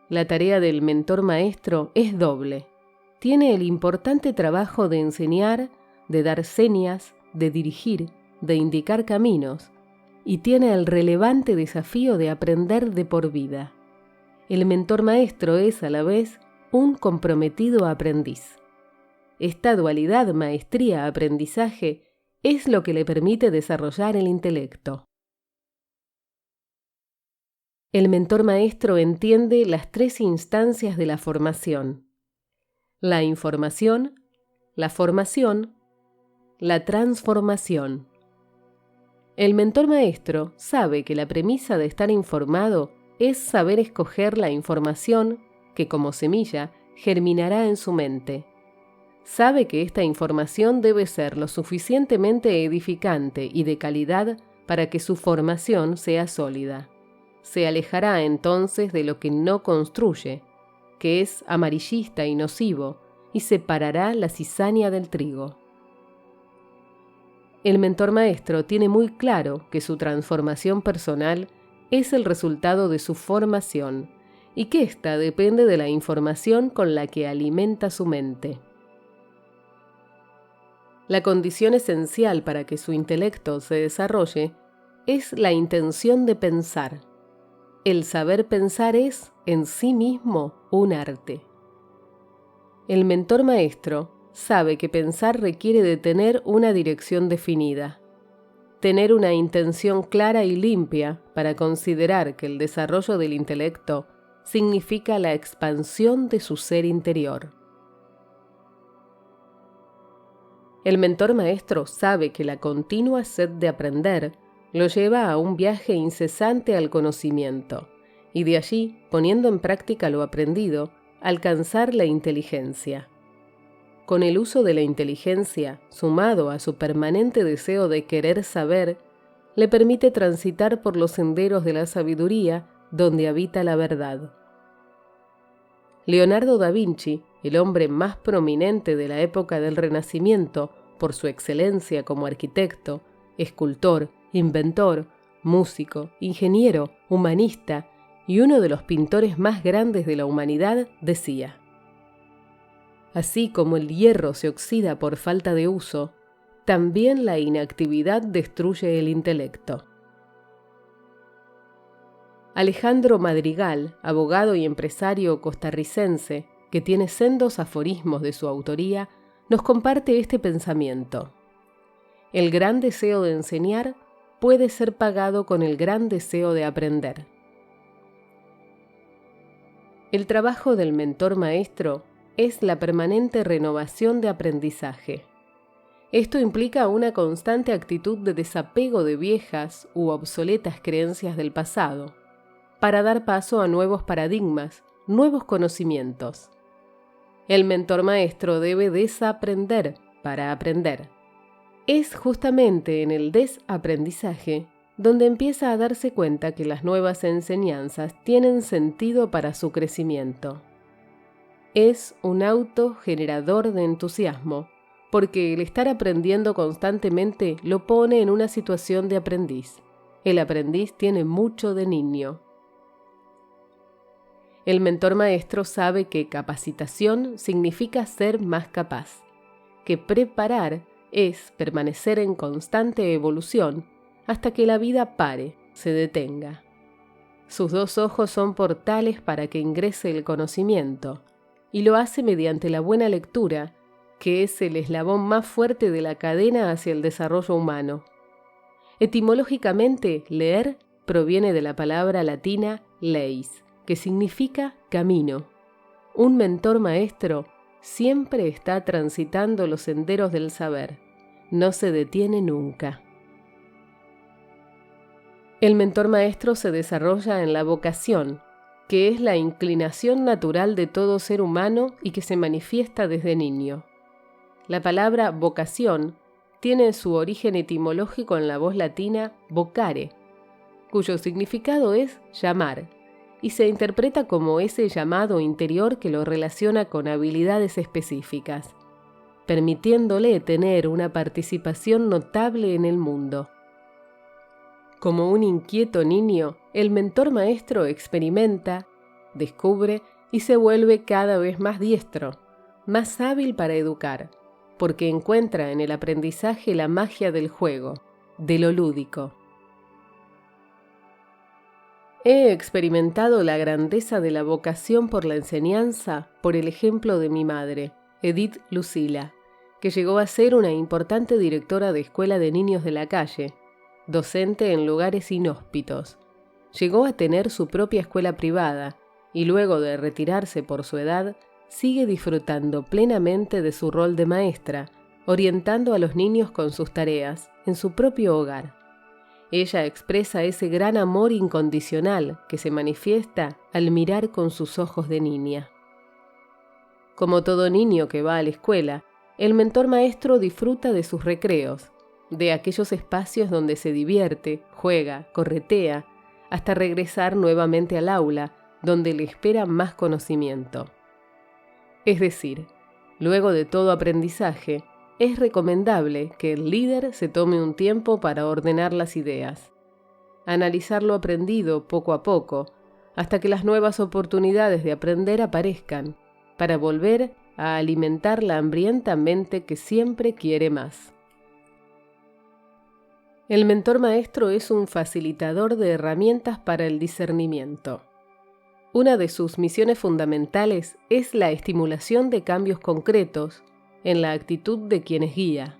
La tarea del mentor maestro es doble. Tiene el importante trabajo de enseñar, de dar señas, de dirigir, de indicar caminos, y tiene el relevante desafío de aprender de por vida. El mentor maestro es, a la vez, un comprometido aprendiz. Esta dualidad maestría-aprendizaje es lo que le permite desarrollar el intelecto. El mentor maestro entiende las 3 instancias de la formación: la información, la formación, la transformación. El mentor maestro sabe que la premisa de estar informado es saber escoger la información que, como semilla, germinará en su mente. Sabe que esta información debe ser lo suficientemente edificante y de calidad para que su formación sea sólida. Se alejará entonces de lo que no construye, que es amarillista y nocivo, y separará la cizaña del trigo. El mentor maestro tiene muy claro que su transformación personal es el resultado de su formación y que ésta depende de la información con la que alimenta su mente. La condición esencial para que su intelecto se desarrolle es la intención de pensar. El saber pensar es, en sí mismo, un arte. El mentor maestro sabe que pensar requiere de tener una dirección definida, tener una intención clara y limpia para considerar que el desarrollo del intelecto significa la expansión de su ser interior. El mentor maestro sabe que la continua sed de aprender lo lleva a un viaje incesante al conocimiento, y de allí, poniendo en práctica lo aprendido, alcanzar la inteligencia. Con el uso de la inteligencia, sumado a su permanente deseo de querer saber, le permite transitar por los senderos de la sabiduría donde habita la verdad. Leonardo da Vinci, el hombre más prominente de la época del Renacimiento por su excelencia como arquitecto, escultor, inventor, músico, ingeniero, humanista y uno de los pintores más grandes de la humanidad, decía: así como el hierro se oxida por falta de uso, también la inactividad destruye el intelecto. Alejandro Madrigal, abogado y empresario costarricense, que tiene sendos aforismos de su autoría, nos comparte este pensamiento: el gran deseo de enseñar puede ser pagado con el gran deseo de aprender. El trabajo del mentor maestro es la permanente renovación de aprendizaje. Esto implica una constante actitud de desapego de viejas u obsoletas creencias del pasado, para dar paso a nuevos paradigmas, nuevos conocimientos. El mentor maestro debe desaprender para aprender. Es justamente en el desaprendizaje donde empieza a darse cuenta que las nuevas enseñanzas tienen sentido para su crecimiento. Es un autogenerador de entusiasmo, porque el estar aprendiendo constantemente lo pone en una situación de aprendiz. El aprendiz tiene mucho de niño. El mentor maestro sabe que capacitación significa ser más capaz, que preparar es permanecer en constante evolución hasta que la vida pare, se detenga. Sus 2 ojos son portales para que ingrese el conocimiento, y lo hace mediante la buena lectura, que es el eslabón más fuerte de la cadena hacia el desarrollo humano. Etimológicamente, leer proviene de la palabra latina leis, que significa camino. Un mentor maestro siempre está transitando los senderos del saber, no se detiene nunca. El mentor maestro se desarrolla en la vocación, que es la inclinación natural de todo ser humano y que se manifiesta desde niño. La palabra vocación tiene su origen etimológico en la voz latina vocare, cuyo significado es llamar, y se interpreta como ese llamado interior que lo relaciona con habilidades específicas, permitiéndole tener una participación notable en el mundo. Como un inquieto niño, el mentor maestro experimenta, descubre y se vuelve cada vez más diestro, más hábil para educar, porque encuentra en el aprendizaje la magia del juego, de lo lúdico. He experimentado la grandeza de la vocación por la enseñanza por el ejemplo de mi madre, Edith Lucila, que llegó a ser una importante directora de escuela de niños de la calle, docente en lugares inhóspitos. Llegó a tener su propia escuela privada y luego de retirarse por su edad, sigue disfrutando plenamente de su rol de maestra, orientando a los niños con sus tareas en su propio hogar. Ella expresa ese gran amor incondicional que se manifiesta al mirar con sus ojos de niña. Como todo niño que va a la escuela, el mentor maestro disfruta de sus recreos, de aquellos espacios donde se divierte, juega, corretea, hasta regresar nuevamente al aula, donde le espera más conocimiento. Es decir, luego de todo aprendizaje, es recomendable que el líder se tome un tiempo para ordenar las ideas, analizar lo aprendido poco a poco, hasta que las nuevas oportunidades de aprender aparezcan, para volver a alimentar la hambrienta mente que siempre quiere más. El mentor maestro es un facilitador de herramientas para el discernimiento. Una de sus misiones fundamentales es la estimulación de cambios concretos en la actitud de quienes guía.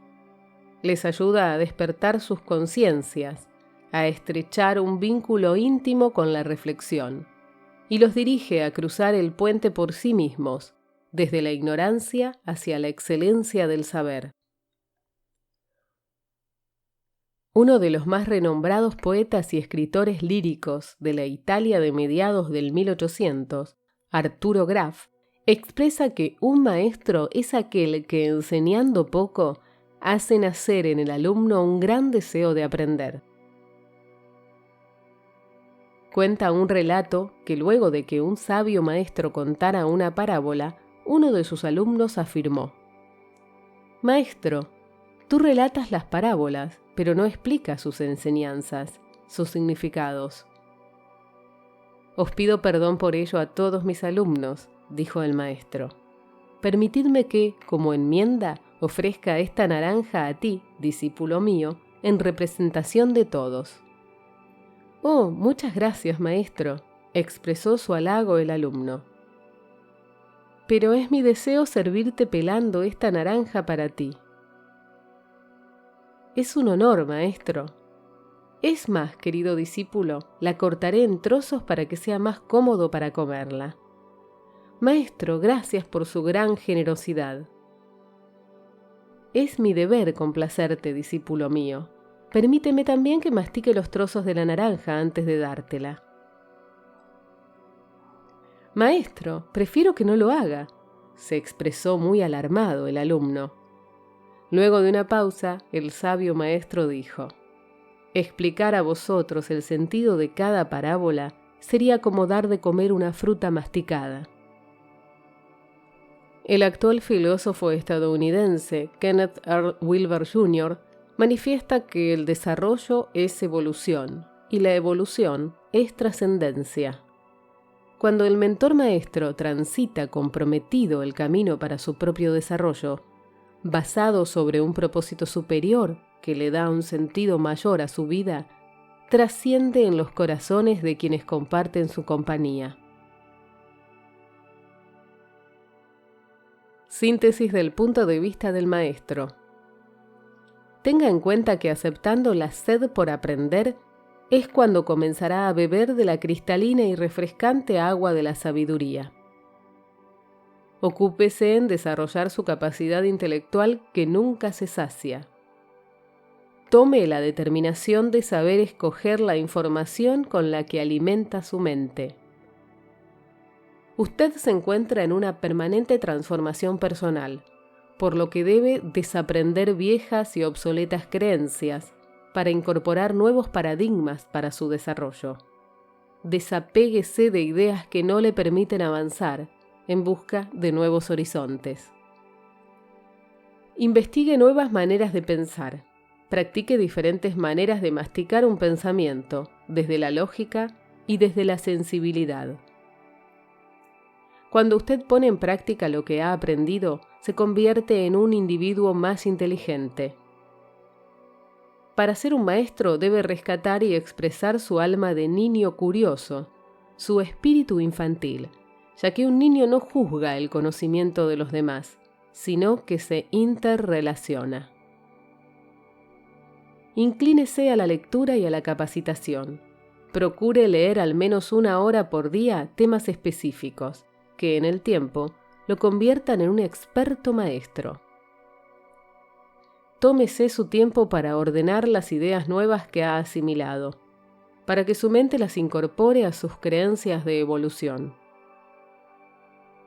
Les ayuda a despertar sus conciencias, a estrechar un vínculo íntimo con la reflexión, y los dirige a cruzar el puente por sí mismos, desde la ignorancia hacia la excelencia del saber. Uno de los más renombrados poetas y escritores líricos de la Italia de mediados del 1800, Arturo Graf, expresa que un maestro es aquel que, enseñando poco, hace nacer en el alumno un gran deseo de aprender. Cuenta un relato que luego de que un sabio maestro contara una parábola, uno de sus alumnos afirmó: «Maestro, tú relatas las parábolas, pero no explicas sus enseñanzas, sus significados». «Os pido perdón por ello a todos mis alumnos», dijo el maestro. «Permitidme que, como enmienda, ofrezca esta naranja a ti, discípulo mío, en representación de todos». «Oh, muchas gracias, maestro», expresó su halago el alumno. «Pero es mi deseo servirte pelando esta naranja para ti». «Es un honor, maestro». «Es más, querido discípulo, la cortaré en trozos para que sea más cómodo para comerla». «Maestro, gracias por su gran generosidad». «Es mi deber complacerte, discípulo mío. Permíteme también que mastique los trozos de la naranja antes de dártela». «Maestro, prefiero que no lo haga», se expresó muy alarmado el alumno. Luego de una pausa, el sabio maestro dijo: «Explicar a vosotros el sentido de cada parábola sería como dar de comer una fruta masticada». El actual filósofo estadounidense Kenneth R. Wilber Jr. manifiesta que el desarrollo es evolución y la evolución es trascendencia. Cuando el mentor maestro transita comprometido el camino para su propio desarrollo, basado sobre un propósito superior que le da un sentido mayor a su vida, trasciende en los corazones de quienes comparten su compañía. Síntesis del punto de vista del maestro. Tenga en cuenta que aceptando la sed por aprender es cuando comenzará a beber de la cristalina y refrescante agua de la sabiduría. Ocúpese en desarrollar su capacidad intelectual que nunca se sacia. Tome la determinación de saber escoger la información con la que alimenta su mente. Usted se encuentra en una permanente transformación personal, por lo que debe desaprender viejas y obsoletas creencias para incorporar nuevos paradigmas para su desarrollo. Desapéguese de ideas que no le permiten avanzar en busca de nuevos horizontes. Investigue nuevas maneras de pensar. Practique diferentes maneras de masticar un pensamiento, desde la lógica y desde la sensibilidad. Cuando usted pone en práctica lo que ha aprendido, se convierte en un individuo más inteligente. Para ser un maestro debe rescatar y expresar su alma de niño curioso, su espíritu infantil, ya que un niño no juzga el conocimiento de los demás, sino que se interrelaciona. Inclínese a la lectura y a la capacitación. Procure leer al menos 1 hora por día temas específicos, que en el tiempo lo conviertan en un experto maestro. Tómese su tiempo para ordenar las ideas nuevas que ha asimilado, para que su mente las incorpore a sus creencias de evolución.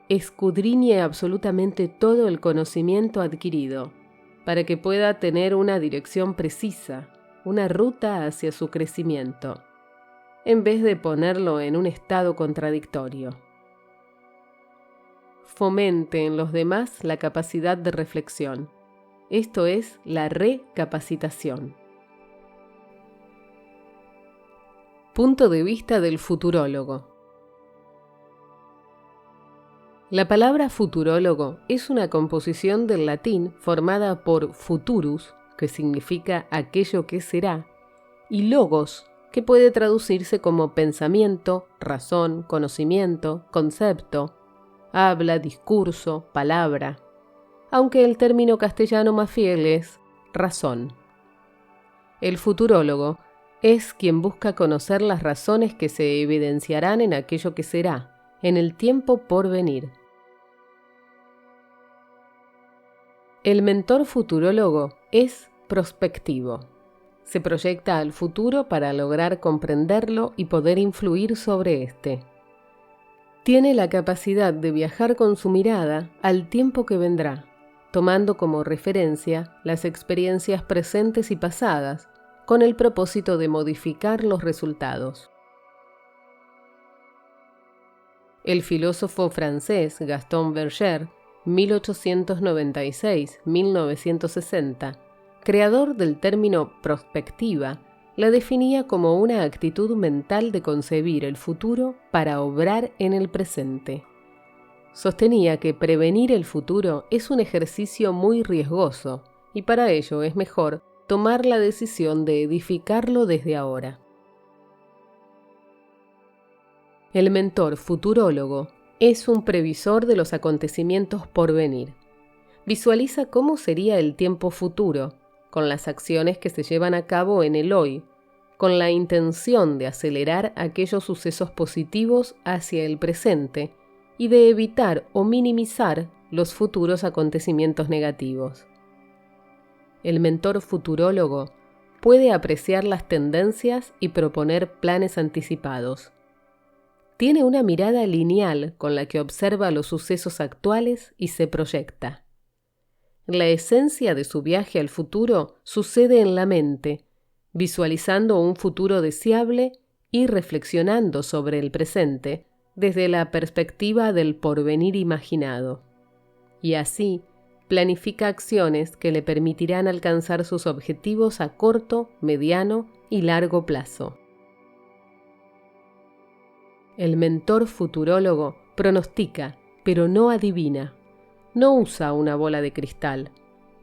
Escudriñe absolutamente todo el conocimiento adquirido, para que pueda tener una dirección precisa, una ruta hacia su crecimiento, en vez de ponerlo en un estado contradictorio. Fomente en los demás la capacidad de reflexión. Esto es la recapacitación. Punto de vista del futurólogo. La palabra futurólogo es una composición del latín formada por futurus, que significa aquello que será, y logos, que puede traducirse como pensamiento, razón, conocimiento, concepto, habla, discurso, palabra, aunque el término castellano más fiel es razón. El futurólogo es quien busca conocer las razones que se evidenciarán en aquello que será, en el tiempo por venir. El mentor futurólogo es prospectivo. Se proyecta al futuro para lograr comprenderlo y poder influir sobre éste. Tiene la capacidad de viajar con su mirada al tiempo que vendrá, tomando como referencia las experiencias presentes y pasadas, con el propósito de modificar los resultados. El filósofo francés Gaston Berger, 1896-1960, creador del término prospectiva, la definía como una actitud mental de concebir el futuro para obrar en el presente. Sostenía que prevenir el futuro es un ejercicio muy riesgoso y para ello es mejor tomar la decisión de edificarlo desde ahora. El mentor futurólogo es un previsor de los acontecimientos por venir. Visualiza cómo sería el tiempo futuro, con las acciones que se llevan a cabo en el hoy, con la intención de acelerar aquellos sucesos positivos hacia el presente y de evitar o minimizar los futuros acontecimientos negativos. El mentor futurólogo puede apreciar las tendencias y proponer planes anticipados. Tiene una mirada lineal con la que observa los sucesos actuales y se proyecta. La esencia de su viaje al futuro sucede en la mente, visualizando un futuro deseable y reflexionando sobre el presente desde la perspectiva del porvenir imaginado. Y así, planifica acciones que le permitirán alcanzar sus objetivos a corto, mediano y largo plazo. El mentor futurólogo pronostica, pero no adivina. No usa una bola de cristal.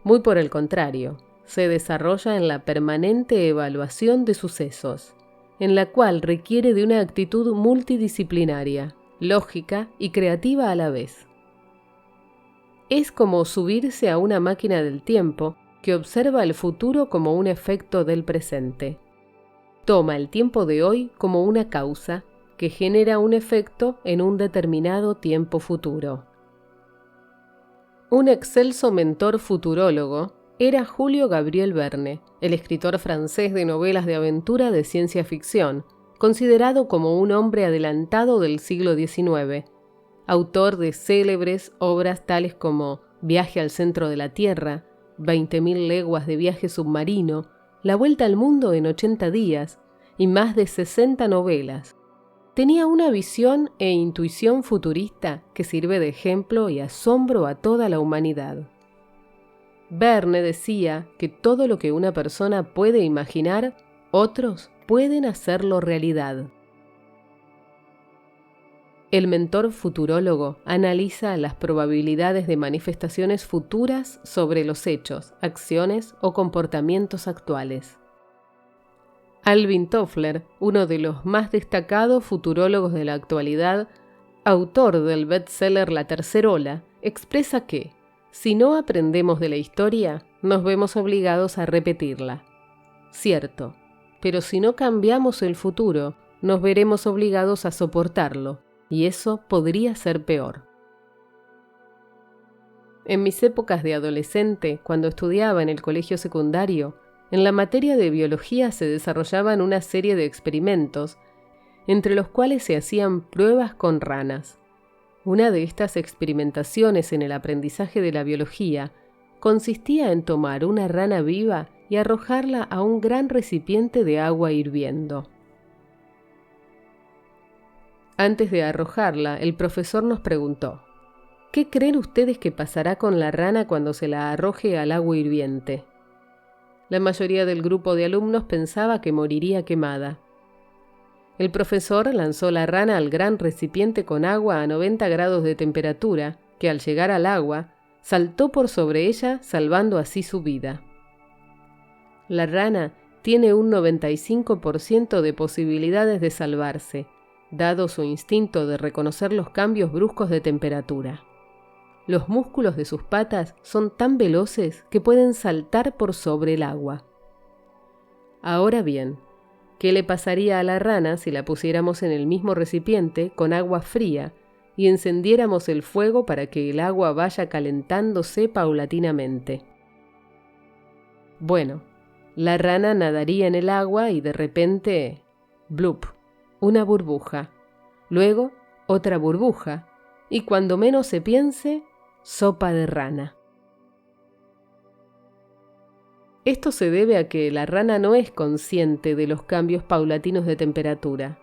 Muy por el contrario, se desarrolla en la permanente evaluación de sucesos, en la cual requiere de una actitud multidisciplinaria, lógica y creativa a la vez. Es como subirse a una máquina del tiempo que observa el futuro como un efecto del presente. Toma el tiempo de hoy como una causa que genera un efecto en un determinado tiempo futuro. Un excelso mentor futurólogo era Julio Gabriel Verne, el escritor francés de novelas de aventura de ciencia ficción, considerado como un hombre adelantado del siglo XIX, autor de célebres obras tales como Viaje al centro de la Tierra, 20.000 leguas de viaje submarino, La vuelta al mundo en 80 días y más de 60 novelas. Tenía una visión e intuición futurista que sirve de ejemplo y asombro a toda la humanidad. Verne decía que todo lo que una persona puede imaginar, otros pueden hacerlo realidad. El mentor futurólogo analiza las probabilidades de manifestaciones futuras sobre los hechos, acciones o comportamientos actuales. Alvin Toffler, uno de los más destacados futurólogos de la actualidad, autor del bestseller La Tercera Ola, expresa que, si no aprendemos de la historia, nos vemos obligados a repetirla. Cierto, pero si no cambiamos el futuro, nos veremos obligados a soportarlo, y eso podría ser peor. En mis épocas de adolescente, cuando estudiaba en el colegio secundario, en la materia de biología se desarrollaban una serie de experimentos, entre los cuales se hacían pruebas con ranas. Una de estas experimentaciones en el aprendizaje de la biología consistía en tomar una rana viva y arrojarla a un gran recipiente de agua hirviendo. Antes de arrojarla, el profesor nos preguntó: ¿qué creen ustedes que pasará con la rana cuando se la arroje al agua hirviente? La mayoría del grupo de alumnos pensaba que moriría quemada. El profesor lanzó la rana al gran recipiente con agua a 90 grados de temperatura, que al llegar al agua, saltó por sobre ella, salvando así su vida. La rana tiene un 95% de posibilidades de salvarse, dado su instinto de reconocer los cambios bruscos de temperatura. Los músculos de sus patas son tan veloces que pueden saltar por sobre el agua. Ahora bien, ¿qué le pasaría a la rana si la pusiéramos en el mismo recipiente con agua fría y encendiéramos el fuego para que el agua vaya calentándose paulatinamente? Bueno, la rana nadaría en el agua y de repente, ¡blup!, una burbuja, luego otra burbuja, y cuando menos se piense, sopa de rana. Esto se debe a que la rana no es consciente de los cambios paulatinos de temperatura.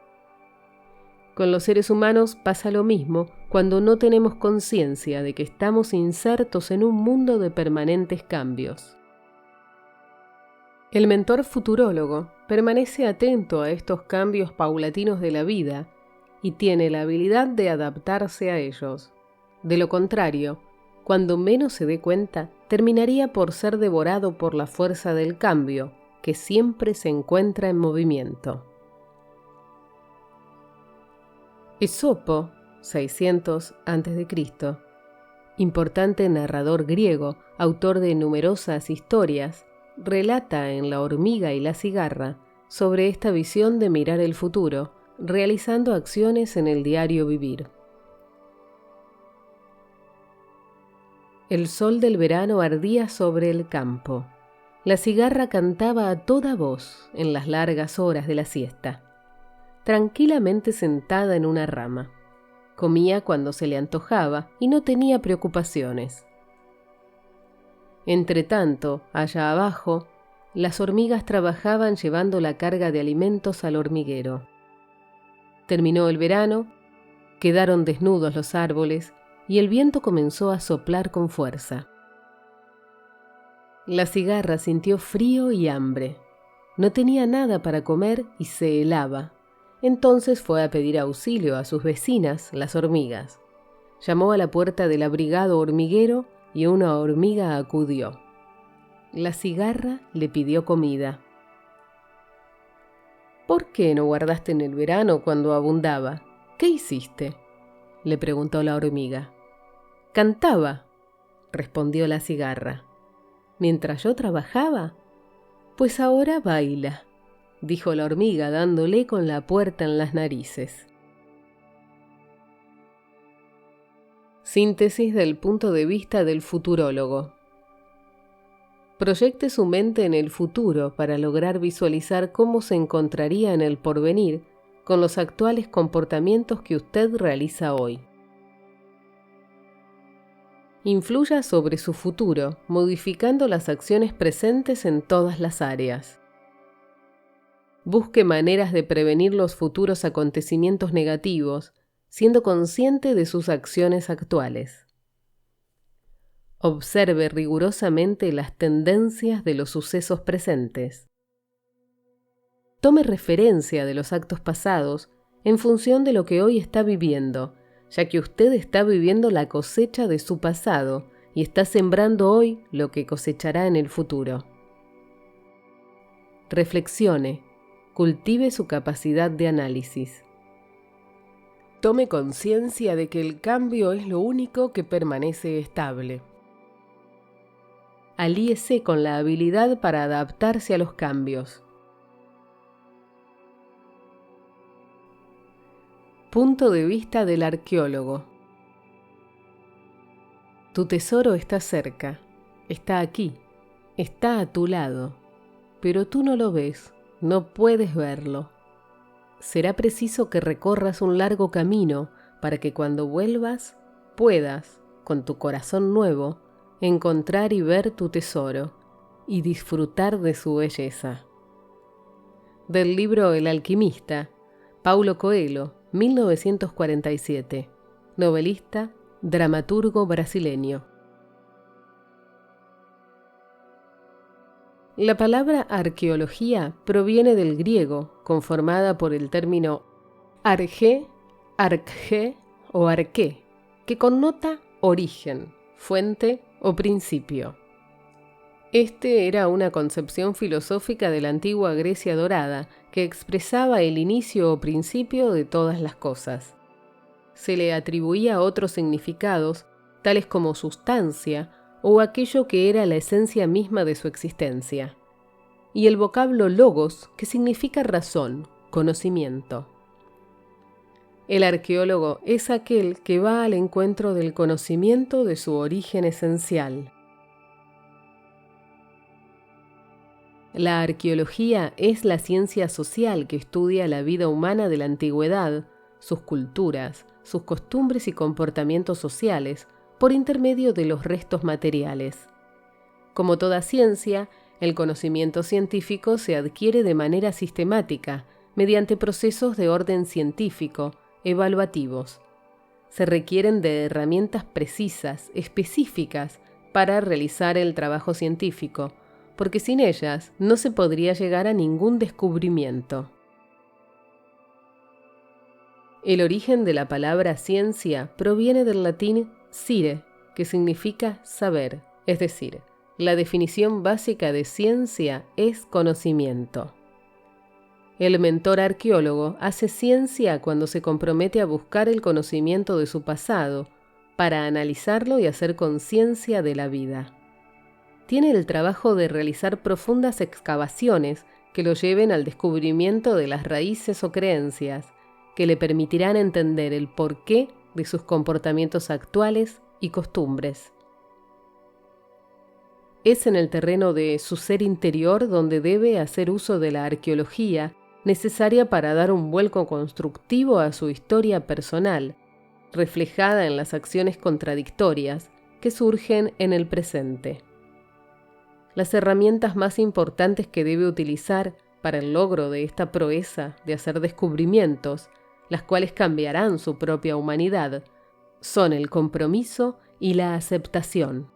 Con los seres humanos pasa lo mismo cuando no tenemos conciencia de que estamos insertos en un mundo de permanentes cambios. El mentor futurólogo permanece atento a estos cambios paulatinos de la vida y tiene la habilidad de adaptarse a ellos. De lo contrario, cuando menos se dé cuenta, terminaría por ser devorado por la fuerza del cambio, que siempre se encuentra en movimiento. Esopo, 600 a.C., importante narrador griego, autor de numerosas historias, relata en La hormiga y la cigarra sobre esta visión de mirar el futuro, realizando acciones en el diario vivir. El sol del verano ardía sobre el campo. La cigarra cantaba a toda voz en las largas horas de la siesta. Tranquilamente sentada en una rama. Comía cuando se le antojaba y no tenía preocupaciones. Entretanto, allá abajo, las hormigas trabajaban llevando la carga de alimentos al hormiguero. Terminó el verano, quedaron desnudos los árboles y el viento comenzó a soplar con fuerza. La cigarra sintió frío y hambre. No tenía nada para comer y se helaba. Entonces fue a pedir auxilio a sus vecinas, las hormigas. Llamó a la puerta del abrigado hormiguero y una hormiga acudió. La cigarra le pidió comida. ¿Por qué no guardaste en el verano cuando abundaba? ¿Qué hiciste?, le preguntó la hormiga. Cantaba, respondió la cigarra. ¿Mientras yo trabajaba? Pues ahora baila, dijo la hormiga dándole con la puerta en las narices. Síntesis del punto de vista del futurólogo. Proyecte su mente en el futuro para lograr visualizar cómo se encontraría en el porvenir con los actuales comportamientos que usted realiza hoy. Influya sobre su futuro, modificando las acciones presentes en todas las áreas. Busque maneras de prevenir los futuros acontecimientos negativos, siendo consciente de sus acciones actuales. Observe rigurosamente las tendencias de los sucesos presentes. Tome referencia de los actos pasados en función de lo que hoy está viviendo, ya que usted está viviendo la cosecha de su pasado y está sembrando hoy lo que cosechará en el futuro. Reflexione, cultive su capacidad de análisis. Tome conciencia de que el cambio es lo único que permanece estable. Alíese con la habilidad para adaptarse a los cambios. Punto de vista del arqueólogo. Tu tesoro está cerca, está aquí, está a tu lado, pero tú no lo ves, no puedes verlo. Será preciso que recorras un largo camino para que cuando vuelvas puedas, con tu corazón nuevo, encontrar y ver tu tesoro y disfrutar de su belleza. Del libro El alquimista, Paulo Coelho, 1947, novelista, dramaturgo brasileño. La palabra arqueología proviene del griego, conformada por el término arge, arcje o arqué, que connota origen, fuente o principio. Este era una concepción filosófica de la antigua Grecia dorada que expresaba el inicio o principio de todas las cosas. Se le atribuía otros significados, tales como sustancia o aquello que era la esencia misma de su existencia, y el vocablo logos, que significa razón, conocimiento. El arqueólogo es aquel que va al encuentro del conocimiento de su origen esencial. La arqueología es la ciencia social que estudia la vida humana de la antigüedad, sus culturas, sus costumbres y comportamientos sociales, por intermedio de los restos materiales. Como toda ciencia, el conocimiento científico se adquiere de manera sistemática, mediante procesos de orden científico, evaluativos. Se requieren de herramientas precisas, específicas, para realizar el trabajo científico, porque sin ellas no se podría llegar a ningún descubrimiento. El origen de la palabra ciencia proviene del latín scire, que significa saber, es decir, la definición básica de ciencia es conocimiento. El mentor arqueólogo hace ciencia cuando se compromete a buscar el conocimiento de su pasado, para analizarlo y hacer conciencia de la vida. Tiene el trabajo de realizar profundas excavaciones que lo lleven al descubrimiento de las raíces o creencias, que le permitirán entender el porqué de sus comportamientos actuales y costumbres. Es en el terreno de su ser interior donde debe hacer uso de la arqueología necesaria para dar un vuelco constructivo a su historia personal, reflejada en las acciones contradictorias que surgen en el presente. Las herramientas más importantes que debe utilizar para el logro de esta proeza de hacer descubrimientos, las cuales cambiarán su propia humanidad, son el compromiso y la aceptación.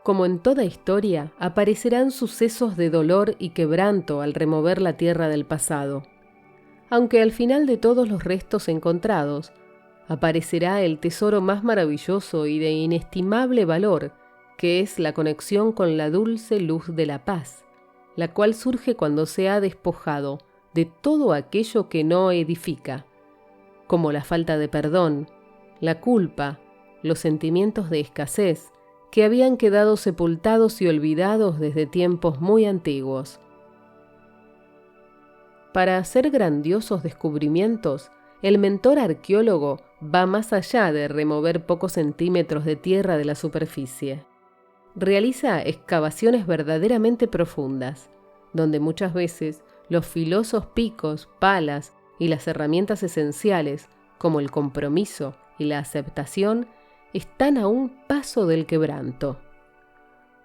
Como en toda historia, aparecerán sucesos de dolor y quebranto al remover la tierra del pasado. Aunque al final de todos los restos encontrados, aparecerá el tesoro más maravilloso y de inestimable valor, que es la conexión con la dulce luz de la paz, la cual surge cuando se ha despojado de todo aquello que no edifica, como la falta de perdón, la culpa, los sentimientos de escasez, que habían quedado sepultados y olvidados desde tiempos muy antiguos. Para hacer grandiosos descubrimientos, el mentor arqueólogo va más allá de remover pocos centímetros de tierra de la superficie. Realiza excavaciones verdaderamente profundas, donde muchas veces los filosos picos, palas y las herramientas esenciales, como el compromiso y la aceptación, están a un paso del quebranto.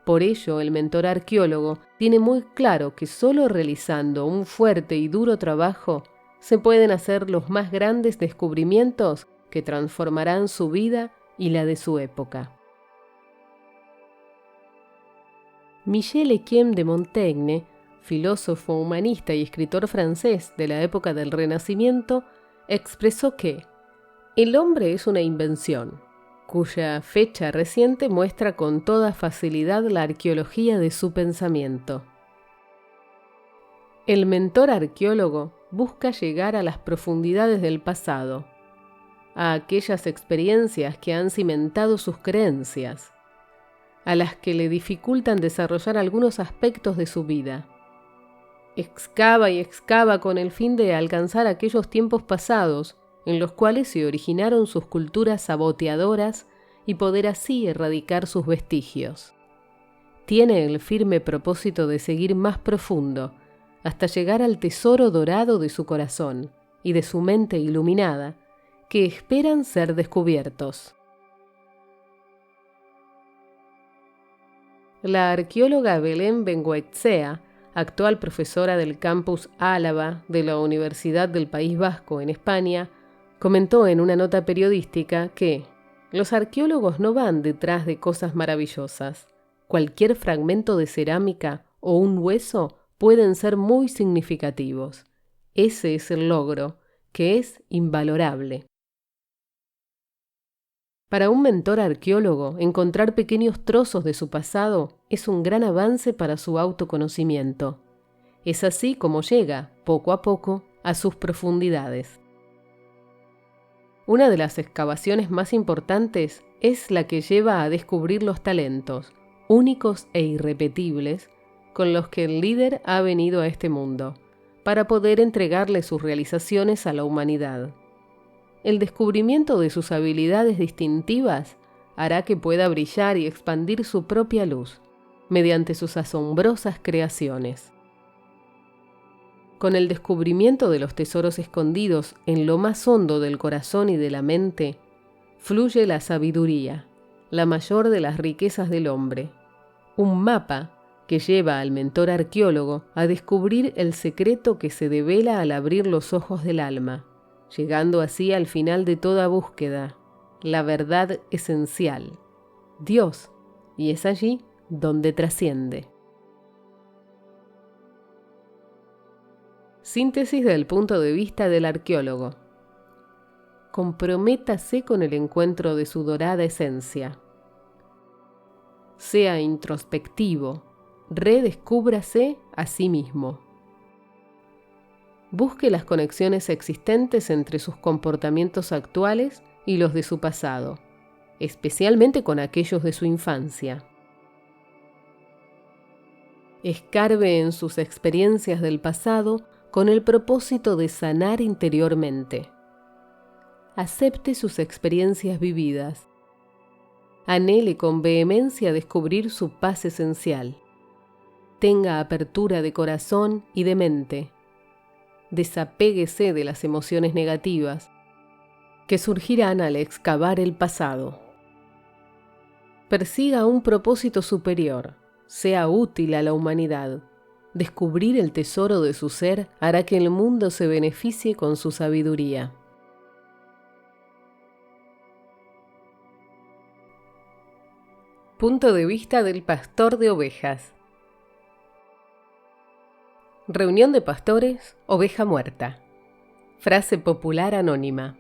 Por ello, el mentor arqueólogo tiene muy claro que solo realizando un fuerte y duro trabajo se pueden hacer los más grandes descubrimientos que transformarán su vida y la de su época. Michel Étienne de Montaigne, filósofo, humanista y escritor francés de la época del Renacimiento, expresó que el hombre es una invención, cuya fecha reciente muestra con toda facilidad la arqueología de su pensamiento. El mentor arqueólogo busca llegar a las profundidades del pasado, a aquellas experiencias que han cimentado sus creencias, a las que le dificultan desarrollar algunos aspectos de su vida. Excava y excava con el fin de alcanzar aquellos tiempos pasados en los cuales se originaron sus culturas saboteadoras y poder así erradicar sus vestigios. Tiene el firme propósito de seguir más profundo, hasta llegar al tesoro dorado de su corazón y de su mente iluminada, que esperan ser descubiertos. La arqueóloga Belén Bengoechea, actual profesora del campus Álava de la Universidad del País Vasco en España, comentó en una nota periodística que los arqueólogos no van detrás de cosas maravillosas. Cualquier fragmento de cerámica o un hueso pueden ser muy significativos. Ese es el logro, que es invalorable. Para un mentor arqueólogo, encontrar pequeños trozos de su pasado es un gran avance para su autoconocimiento. Es así como llega, poco a poco, a sus profundidades. Una de las excavaciones más importantes es la que lleva a descubrir los talentos, únicos e irrepetibles, con los que el líder ha venido a este mundo, para poder entregarle sus realizaciones a la humanidad. El descubrimiento de sus habilidades distintivas hará que pueda brillar y expandir su propia luz, mediante sus asombrosas creaciones. Con el descubrimiento de los tesoros escondidos en lo más hondo del corazón y de la mente, fluye la sabiduría, la mayor de las riquezas del hombre, un mapa que lleva al mentor arqueólogo a descubrir el secreto que se devela al abrir los ojos del alma, llegando así al final de toda búsqueda, la verdad esencial, Dios, y es allí donde trasciende. Síntesis del punto de vista del arqueólogo. Comprométase con el encuentro de su dorada esencia. Sea introspectivo, redescúbrase a sí mismo. Busque las conexiones existentes entre sus comportamientos actuales y los de su pasado, especialmente con aquellos de su infancia. Escarbe en sus experiencias del pasado con el propósito de sanar interiormente. Acepte sus experiencias vividas. Anhele con vehemencia descubrir su paz esencial. Tenga apertura de corazón y de mente. Desapéguese de las emociones negativas que surgirán al excavar el pasado. Persiga un propósito superior, sea útil a la humanidad. Descubrir el tesoro de su ser hará que el mundo se beneficie con su sabiduría. Punto de vista del pastor de ovejas. Reunión de pastores, oveja muerta. Frase popular anónima.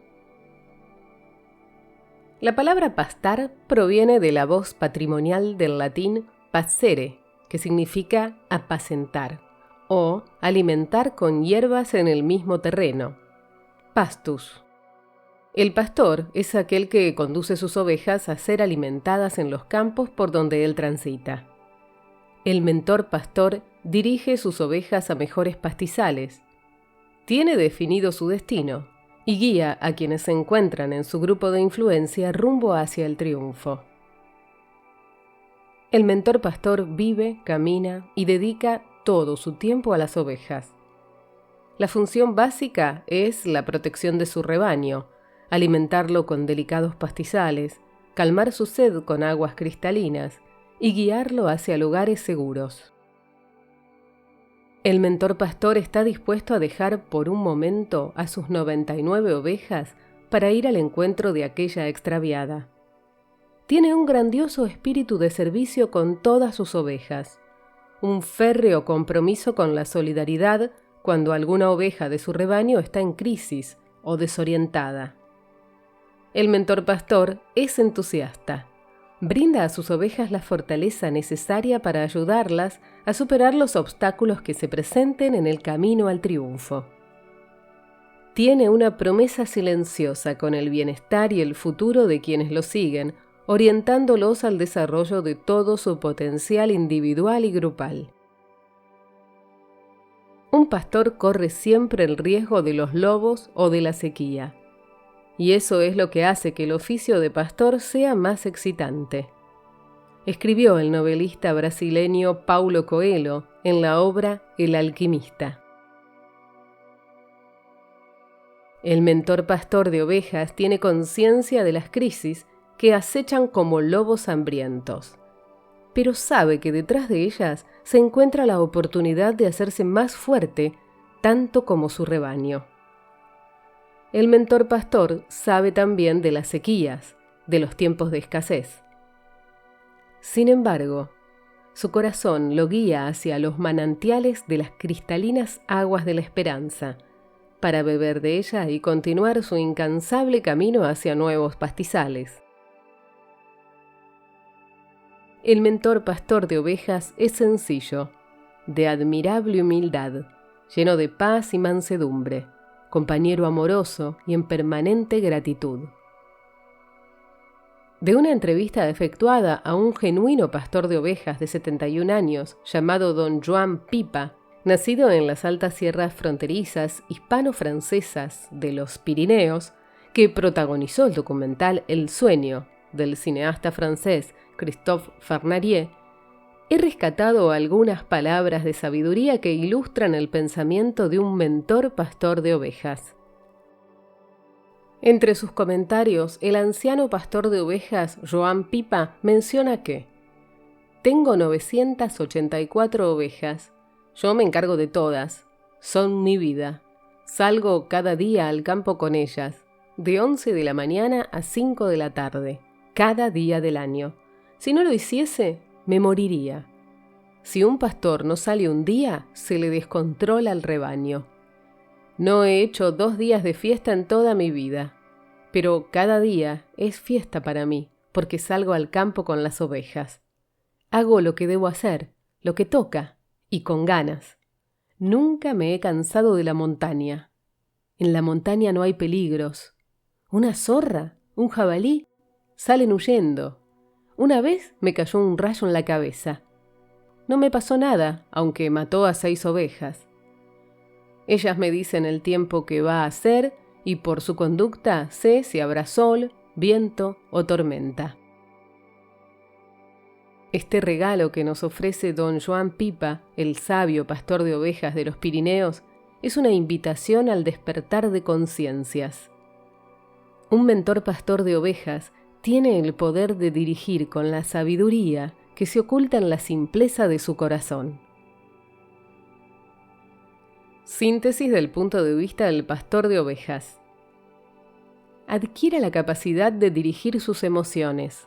La palabra pastar proviene de la voz patrimonial del latín pascere, que significa apacentar, o alimentar con hierbas en el mismo terreno, pastus. El pastor es aquel que conduce sus ovejas a ser alimentadas en los campos por donde él transita. El mentor pastor dirige sus ovejas a mejores pastizales, tiene definido su destino y guía a quienes se encuentran en su grupo de influencia rumbo hacia el triunfo. El mentor pastor vive, camina y dedica todo su tiempo a las ovejas. La función básica es la protección de su rebaño, alimentarlo con delicados pastizales, calmar su sed con aguas cristalinas y guiarlo hacia lugares seguros. El mentor pastor está dispuesto a dejar por un momento a sus 99 ovejas para ir al encuentro de aquella extraviada. Tiene un grandioso espíritu de servicio con todas sus ovejas, un férreo compromiso con la solidaridad cuando alguna oveja de su rebaño está en crisis o desorientada. El mentor pastor es entusiasta. Brinda a sus ovejas la fortaleza necesaria para ayudarlas a superar los obstáculos que se presenten en el camino al triunfo. Tiene una promesa silenciosa con el bienestar y el futuro de quienes lo siguen, orientándolos al desarrollo de todo su potencial individual y grupal. Un pastor corre siempre el riesgo de los lobos o de la sequía, y eso es lo que hace que el oficio de pastor sea más excitante. Escribió el novelista brasileño Paulo Coelho en la obra El alquimista. El mentor pastor de ovejas tiene conciencia de las crisis que acechan como lobos hambrientos, pero sabe que detrás de ellas se encuentra la oportunidad de hacerse más fuerte, tanto como su rebaño. El mentor pastor sabe también de las sequías, de los tiempos de escasez. Sin embargo, su corazón lo guía hacia los manantiales de las cristalinas aguas de la esperanza, para beber de ella y continuar su incansable camino hacia nuevos pastizales. El mentor pastor de ovejas es sencillo, de admirable humildad, lleno de paz y mansedumbre, compañero amoroso y en permanente gratitud. De una entrevista efectuada a un genuino pastor de ovejas de 71 años, llamado don Joan Pipa, nacido en las altas sierras fronterizas hispano-francesas de los Pirineos, que protagonizó el documental El sueño, del cineasta francés Christophe Farnarié, he rescatado algunas palabras de sabiduría que ilustran el pensamiento de un mentor pastor de ovejas. Entre sus comentarios, el anciano pastor de ovejas Joan Pipa menciona que «Tengo 984 ovejas. Yo me encargo de todas. Son mi vida. Salgo cada día al campo con ellas, de 11 de la mañana a 5 de la tarde, cada día del año. Si no lo hiciese, me moriría. Si un pastor no sale un día, se le descontrola el rebaño. No he hecho 2 días de fiesta en toda mi vida, pero cada día es fiesta para mí, porque salgo al campo con las ovejas. Hago lo que debo hacer, lo que toca, y con ganas. Nunca me he cansado de la montaña. En la montaña no hay peligros. Una zorra, un jabalí, salen huyendo. Una vez me cayó un rayo en la cabeza. No me pasó nada, aunque mató a 6 ovejas. Ellas me dicen el tiempo que va a hacer y por su conducta sé si habrá sol, viento o tormenta. Este regalo que nos ofrece don Joan Pipa, el sabio pastor de ovejas de los Pirineos, es una invitación al despertar de conciencias. Un mentor pastor de ovejas tiene el poder de dirigir con la sabiduría que se oculta en la simpleza de su corazón. Síntesis del punto de vista del pastor de ovejas. Adquiera la capacidad de dirigir sus emociones.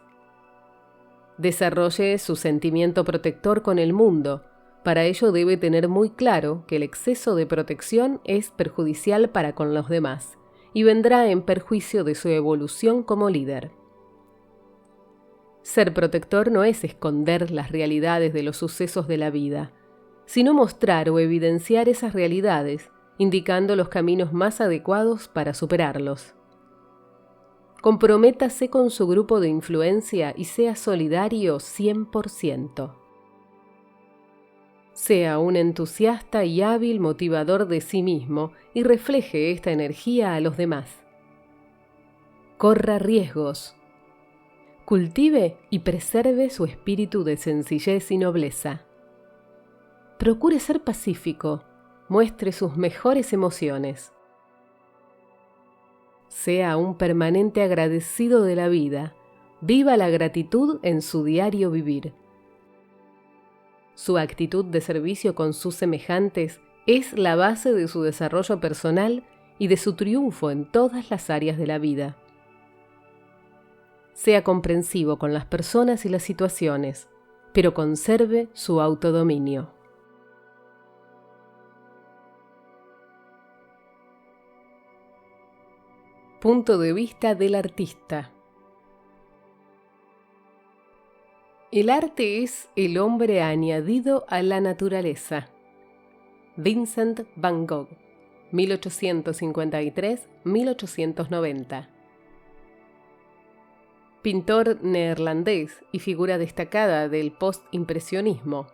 Desarrolle su sentimiento protector con el mundo. Para ello debe tener muy claro que el exceso de protección es perjudicial para con los demás y vendrá en perjuicio de su evolución como líder. Ser protector no es esconder las realidades de los sucesos de la vida, sino mostrar o evidenciar esas realidades, indicando los caminos más adecuados para superarlos. Comprométase con su grupo de influencia y sea solidario 100%. Sea un entusiasta y hábil motivador de sí mismo y refleje esta energía a los demás. Corra riesgos. Cultive y preserve su espíritu de sencillez y nobleza. Procure ser pacífico, muestre sus mejores emociones. Sea un permanente agradecido de la vida, viva la gratitud en su diario vivir. Su actitud de servicio con sus semejantes es la base de su desarrollo personal y de su triunfo en todas las áreas de la vida. Sea comprensivo con las personas y las situaciones, pero conserve su autodominio. Punto de vista del artista. El arte es el hombre añadido a la naturaleza. Vincent van Gogh, 1853-1890. Pintor neerlandés y figura destacada del postimpresionismo,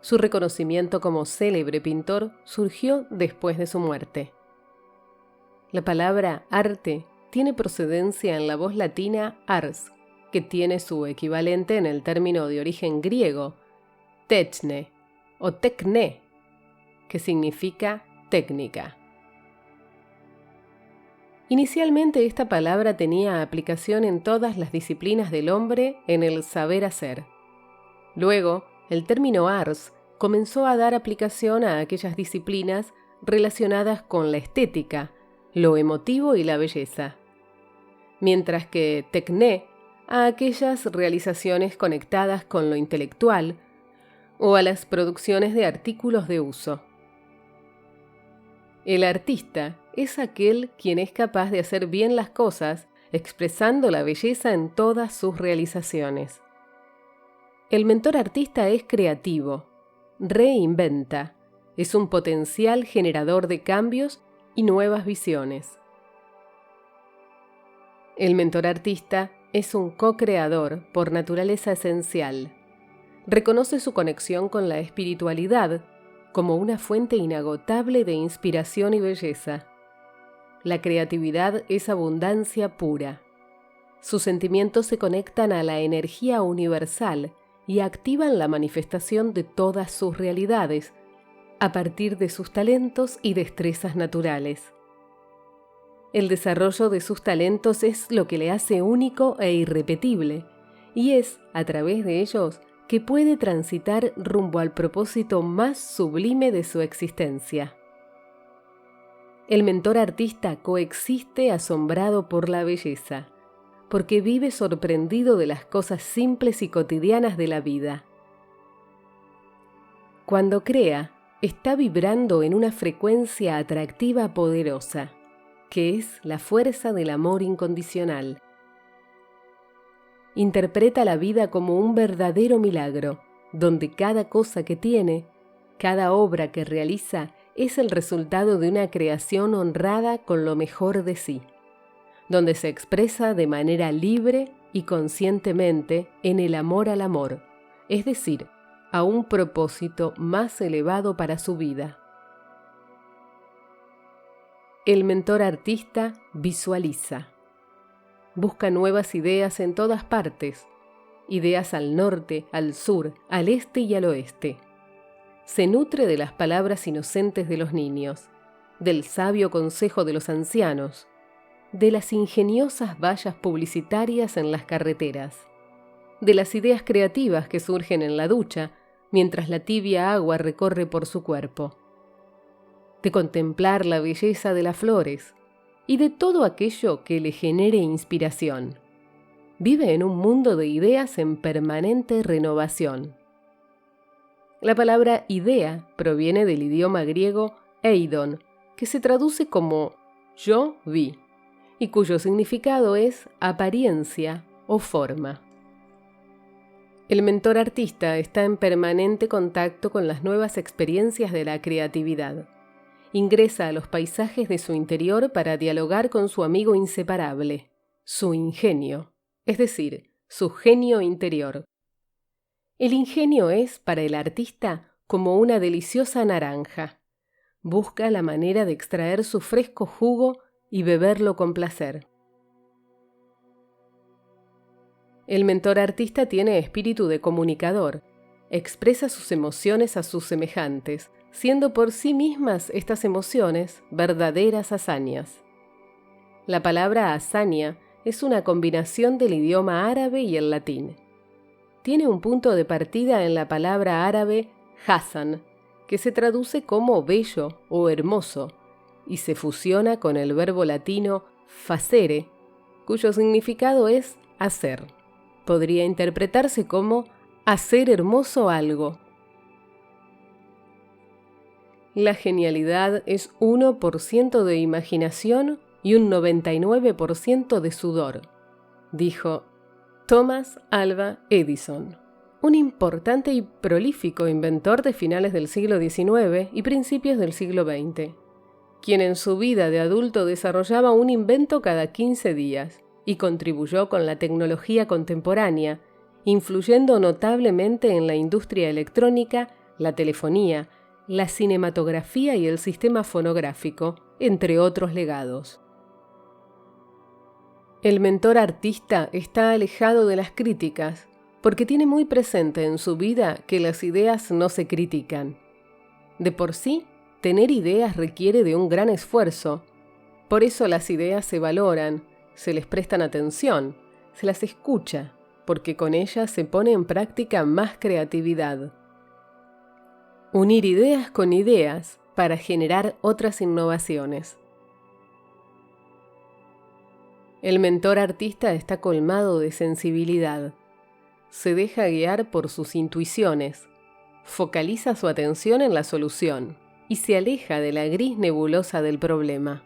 su reconocimiento como célebre pintor surgió después de su muerte. La palabra arte tiene procedencia en la voz latina ars, que tiene su equivalente en el término de origen griego, techne o tekné, que significa técnica. Inicialmente esta palabra tenía aplicación en todas las disciplinas del hombre en el saber hacer. Luego, el término ars comenzó a dar aplicación a aquellas disciplinas relacionadas con la estética, lo emotivo y la belleza, mientras que tekné a aquellas realizaciones conectadas con lo intelectual o a las producciones de artículos de uso. El artista es aquel quien es capaz de hacer bien las cosas, expresando la belleza en todas sus realizaciones. El mentor artista es creativo, reinventa, es un potencial generador de cambios y nuevas visiones. El mentor artista es un co-creador por naturaleza esencial. Reconoce su conexión con la espiritualidad como una fuente inagotable de inspiración y belleza. La creatividad es abundancia pura. Sus sentimientos se conectan a la energía universal y activan la manifestación de todas sus realidades a partir de sus talentos y destrezas naturales. El desarrollo de sus talentos es lo que le hace único e irrepetible, y es a través de ellos que puede transitar rumbo al propósito más sublime de su existencia. El mentor artista coexiste asombrado por la belleza, porque vive sorprendido de las cosas simples y cotidianas de la vida. Cuando crea, está vibrando en una frecuencia atractiva poderosa, que es la fuerza del amor incondicional. Interpreta la vida como un verdadero milagro, donde cada cosa que tiene, cada obra que realiza, es el resultado de una creación honrada con lo mejor de sí, donde se expresa de manera libre y conscientemente en el amor al amor, es decir, a un propósito más elevado para su vida. El mentor artista visualiza. Busca nuevas ideas en todas partes, ideas al norte, al sur, al este y al oeste. Se nutre de las palabras inocentes de los niños, del sabio consejo de los ancianos, de las ingeniosas vallas publicitarias en las carreteras, de las ideas creativas que surgen en la ducha mientras la tibia agua recorre por su cuerpo, de contemplar la belleza de las flores y de todo aquello que le genere inspiración. Vive en un mundo de ideas en permanente renovación. La palabra idea proviene del idioma griego eidon, que se traduce como yo vi, y cuyo significado es apariencia o forma. El mentor artista está en permanente contacto con las nuevas experiencias de la creatividad. Ingresa a los paisajes de su interior para dialogar con su amigo inseparable, su ingenio, es decir, su genio interior. El ingenio es, para el artista, como una deliciosa naranja. Busca la manera de extraer su fresco jugo y beberlo con placer. El mentor artista tiene espíritu de comunicador, expresa sus emociones a sus semejantes, siendo por sí mismas estas emociones verdaderas hazañas. La palabra hazaña es una combinación del idioma árabe y el latín. Tiene un punto de partida en la palabra árabe hasan, que se traduce como bello o hermoso, y se fusiona con el verbo latino facere, cuyo significado es hacer. Podría interpretarse como hacer hermoso algo. La genialidad es 1% de imaginación y un 99% de sudor, dijo Thomas Alva Edison, un importante y prolífico inventor de finales del siglo XIX y principios del siglo XX, quien en su vida de adulto desarrollaba un invento cada 15 días y contribuyó con la tecnología contemporánea, influyendo notablemente en la industria electrónica, la telefonía, la cinematografía y el sistema fonográfico, entre otros legados. El mentor artista está alejado de las críticas porque tiene muy presente en su vida que las ideas no se critican. De por sí, tener ideas requiere de un gran esfuerzo. Por eso las ideas se valoran, se les prestan atención, se las escucha, porque con ellas se pone en práctica más creatividad. Unir ideas con ideas para generar otras innovaciones. El mentor artista está colmado de sensibilidad. Se deja guiar por sus intuiciones, focaliza su atención en la solución y se aleja de la gris nebulosa del problema.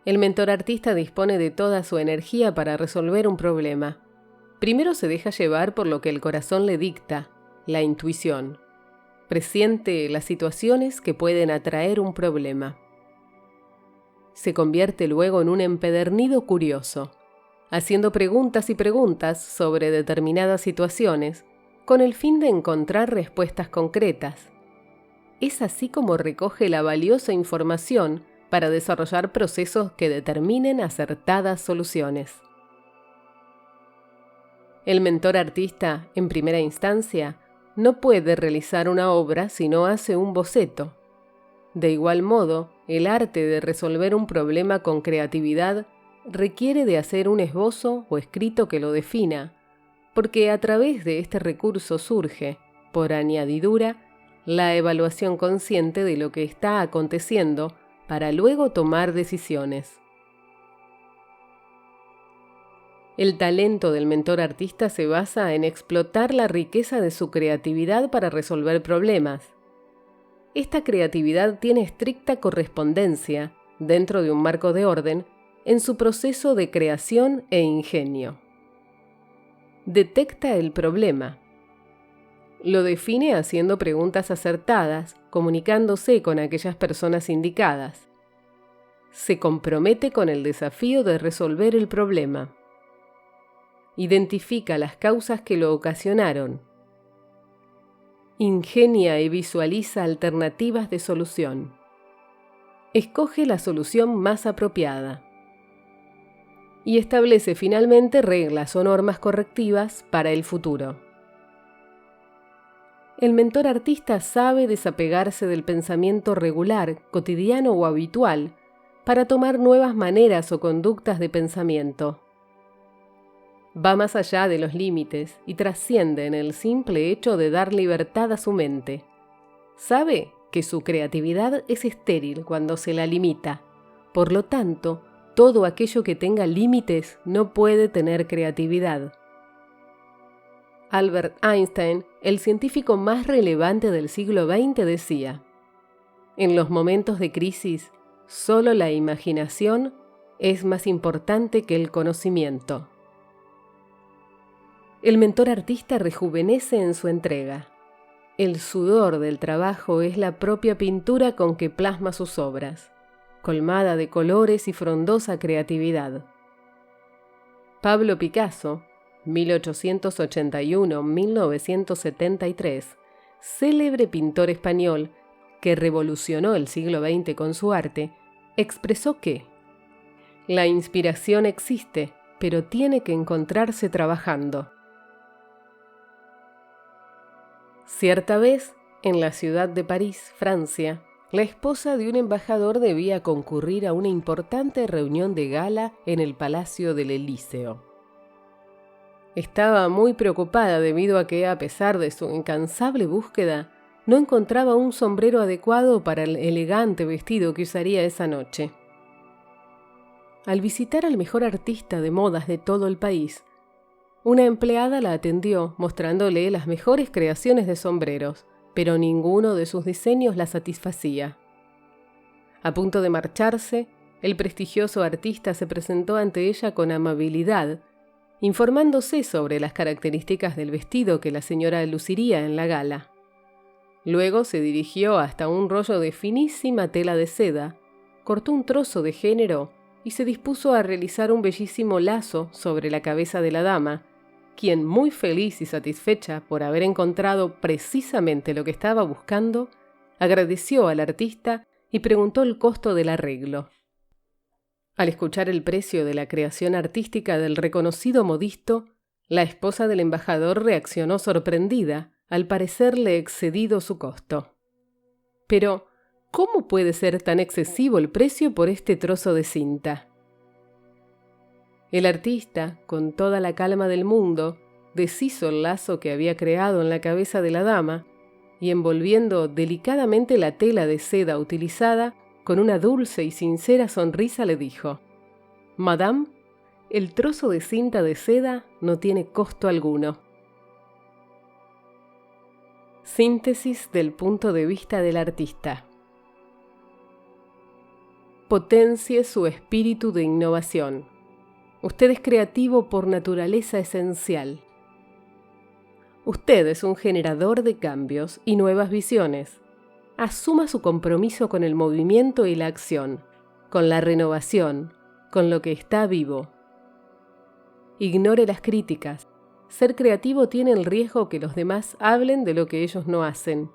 El mentor artista dispone de toda su energía para resolver un problema. Primero se deja llevar por lo que el corazón le dicta, la intuición. Presiente las situaciones que pueden atraer un problema. Se convierte luego en un empedernido curioso, haciendo preguntas y preguntas sobre determinadas situaciones, con el fin de encontrar respuestas concretas. Es así como recoge la valiosa información para desarrollar procesos que determinen acertadas soluciones. El mentor artista, en primera instancia, no puede realizar una obra si no hace un boceto. De igual modo, el arte de resolver un problema con creatividad requiere de hacer un esbozo o escrito que lo defina, porque a través de este recurso surge, por añadidura, la evaluación consciente de lo que está aconteciendo para luego tomar decisiones. El talento del mentor artista se basa en explotar la riqueza de su creatividad para resolver problemas. Esta creatividad tiene estricta correspondencia, dentro de un marco de orden, en su proceso de creación e ingenio. Detecta el problema. Lo define haciendo preguntas acertadas, comunicándose con aquellas personas indicadas. Se compromete con el desafío de resolver el problema. Identifica las causas que lo ocasionaron. Ingenia y visualiza alternativas de solución. Escoge la solución más apropiada. Y establece finalmente reglas o normas correctivas para el futuro. El mentor artista sabe desapegarse del pensamiento regular, cotidiano o habitual para tomar nuevas maneras o conductas de pensamiento. Va más allá de los límites y trasciende en el simple hecho de dar libertad a su mente. Sabe que su creatividad es estéril cuando se la limita. Por lo tanto, todo aquello que tenga límites no puede tener creatividad. Albert Einstein, el científico más relevante del siglo XX, decía: en los momentos de crisis, solo la imaginación es más importante que el conocimiento. El mentor artista rejuvenece en su entrega. El sudor del trabajo es la propia pintura con que plasma sus obras, colmada de colores y frondosa creatividad. Pablo Picasso, 1881-1973, célebre pintor español que revolucionó el siglo XX con su arte, expresó que la inspiración existe, pero tiene que encontrarse trabajando. Cierta vez, en la ciudad de París, Francia, la esposa de un embajador debía concurrir a una importante reunión de gala en el Palacio del Elíseo. Estaba muy preocupada debido a que, a pesar de su incansable búsqueda, no encontraba un sombrero adecuado para el elegante vestido que usaría esa noche. Al visitar al mejor artista de modas de todo el país, una empleada la atendió mostrándole las mejores creaciones de sombreros, pero ninguno de sus diseños la satisfacía. A punto de marcharse, el prestigioso artista se presentó ante ella con amabilidad informándose sobre las características del vestido que la señora luciría en la gala. Luego se dirigió hasta un rollo de finísima tela de seda, cortó un trozo de género y se dispuso a realizar un bellísimo lazo sobre la cabeza de la dama, quien, muy feliz y satisfecha por haber encontrado precisamente lo que estaba buscando, agradeció al artista y preguntó el costo del arreglo. Al escuchar el precio de la creación artística del reconocido modisto, la esposa del embajador reaccionó sorprendida, al parecerle excedido su costo. Pero, ¿cómo puede ser tan excesivo el precio por este trozo de cinta? El artista, con toda la calma del mundo, deshizo el lazo que había creado en la cabeza de la dama y, envolviendo delicadamente la tela de seda utilizada, con una dulce y sincera sonrisa le dijo: «Madame, el trozo de cinta de seda no tiene costo alguno». Síntesis del punto de vista del artista. Potencie su espíritu de innovación. Usted es creativo por naturaleza esencial. Usted es un generador de cambios y nuevas visiones. Asuma su compromiso con el movimiento y la acción, con la renovación, con lo que está vivo. Ignore las críticas. Ser creativo tiene el riesgo que los demás hablen de lo que ellos no hacen.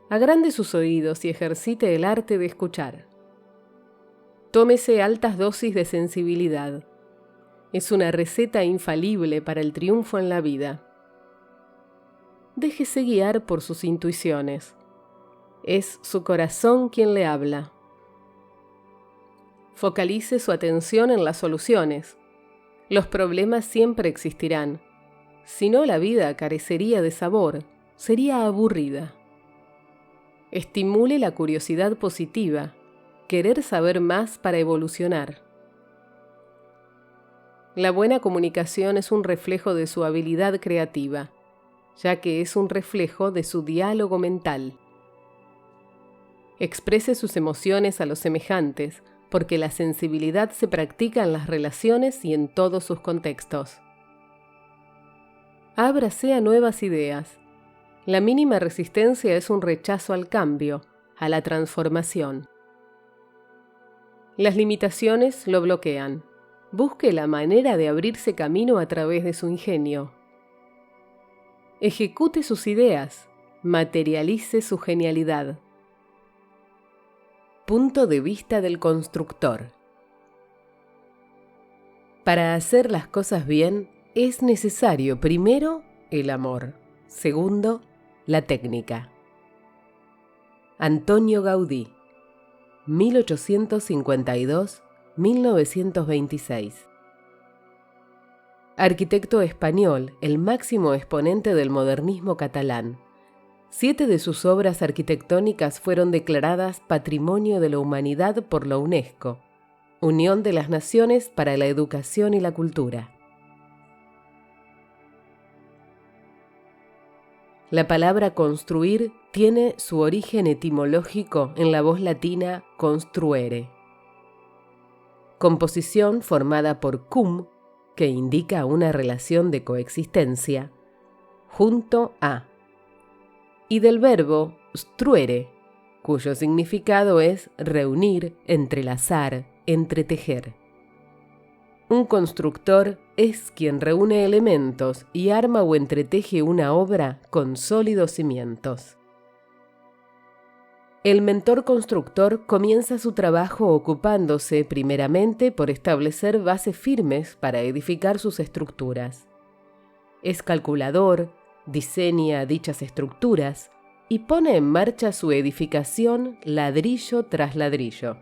Agrande sus oídos y ejercite el arte de escuchar. Tómese altas dosis de sensibilidad. Es una receta infalible para el triunfo en la vida. Déjese guiar por sus intuiciones. Es su corazón quien le habla. Focalice su atención en las soluciones. Los problemas siempre existirán. Si no, la vida carecería de sabor, sería aburrida. Estimule la curiosidad positiva, querer saber más para evolucionar. La buena comunicación es un reflejo de su habilidad creativa, ya que es un reflejo de su diálogo mental. Exprese sus emociones a los semejantes, porque la sensibilidad se practica en las relaciones y en todos sus contextos. Ábrase a nuevas ideas. La mínima resistencia es un rechazo al cambio, a la transformación. Las limitaciones lo bloquean. Busque la manera de abrirse camino a través de su ingenio. Ejecute sus ideas, materialice su genialidad. Punto de vista del constructor. Para hacer las cosas bien es necesario, primero, el amor, segundo, la técnica. Antonio Gaudí, 1852-1926. Arquitecto español, el máximo exponente del modernismo catalán. 7 de sus obras arquitectónicas fueron declaradas Patrimonio de la Humanidad por la UNESCO, Unión de las Naciones para la Educación y la Cultura. La palabra construir tiene su origen etimológico en la voz latina construere. Composición formada por cum, que indica una relación de coexistencia, junto a, y del verbo struere, cuyo significado es reunir, entrelazar, entretejer. Un constructor es quien reúne elementos y arma o entreteje una obra con sólidos cimientos. El mentor constructor comienza su trabajo ocupándose primeramente por establecer bases firmes para edificar sus estructuras. Es calculador, diseña dichas estructuras y pone en marcha su edificación ladrillo tras ladrillo.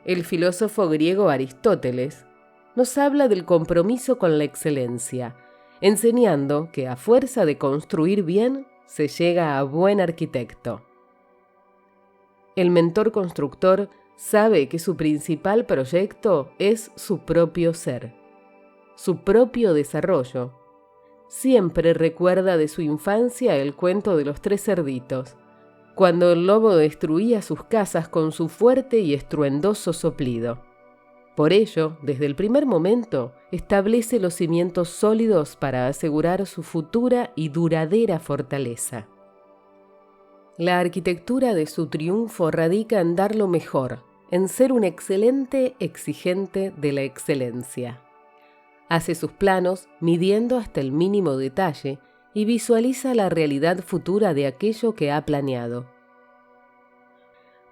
El filósofo griego Aristóteles nos habla del compromiso con la excelencia, enseñando que a fuerza de construir bien se llega a buen arquitecto. El mentor constructor sabe que su principal proyecto es su propio ser, su propio desarrollo. Siempre recuerda de su infancia el cuento de los 3 cerditos, cuando el lobo destruía sus casas con su fuerte y estruendoso soplido. Por ello, desde el primer momento, establece los cimientos sólidos para asegurar su futura y duradera fortaleza. La arquitectura de su triunfo radica en dar lo mejor, en ser un excelente exigente de la excelencia. Hace sus planos midiendo hasta el mínimo detalle y visualiza la realidad futura de aquello que ha planeado.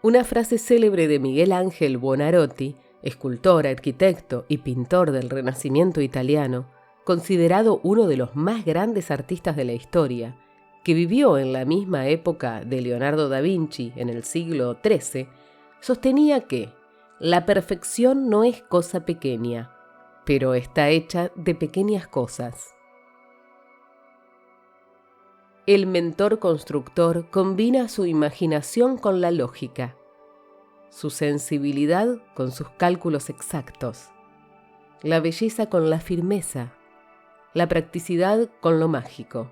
Una frase célebre de Miguel Ángel Buonarroti, escultor, arquitecto y pintor del Renacimiento italiano, considerado uno de los más grandes artistas de la historia, que vivió en la misma época de Leonardo da Vinci en el siglo XIII, sostenía que la perfección no es cosa pequeña, pero está hecha de pequeñas cosas. El mentor constructor combina su imaginación con la lógica, su sensibilidad con sus cálculos exactos, la belleza con la firmeza, la practicidad con lo mágico.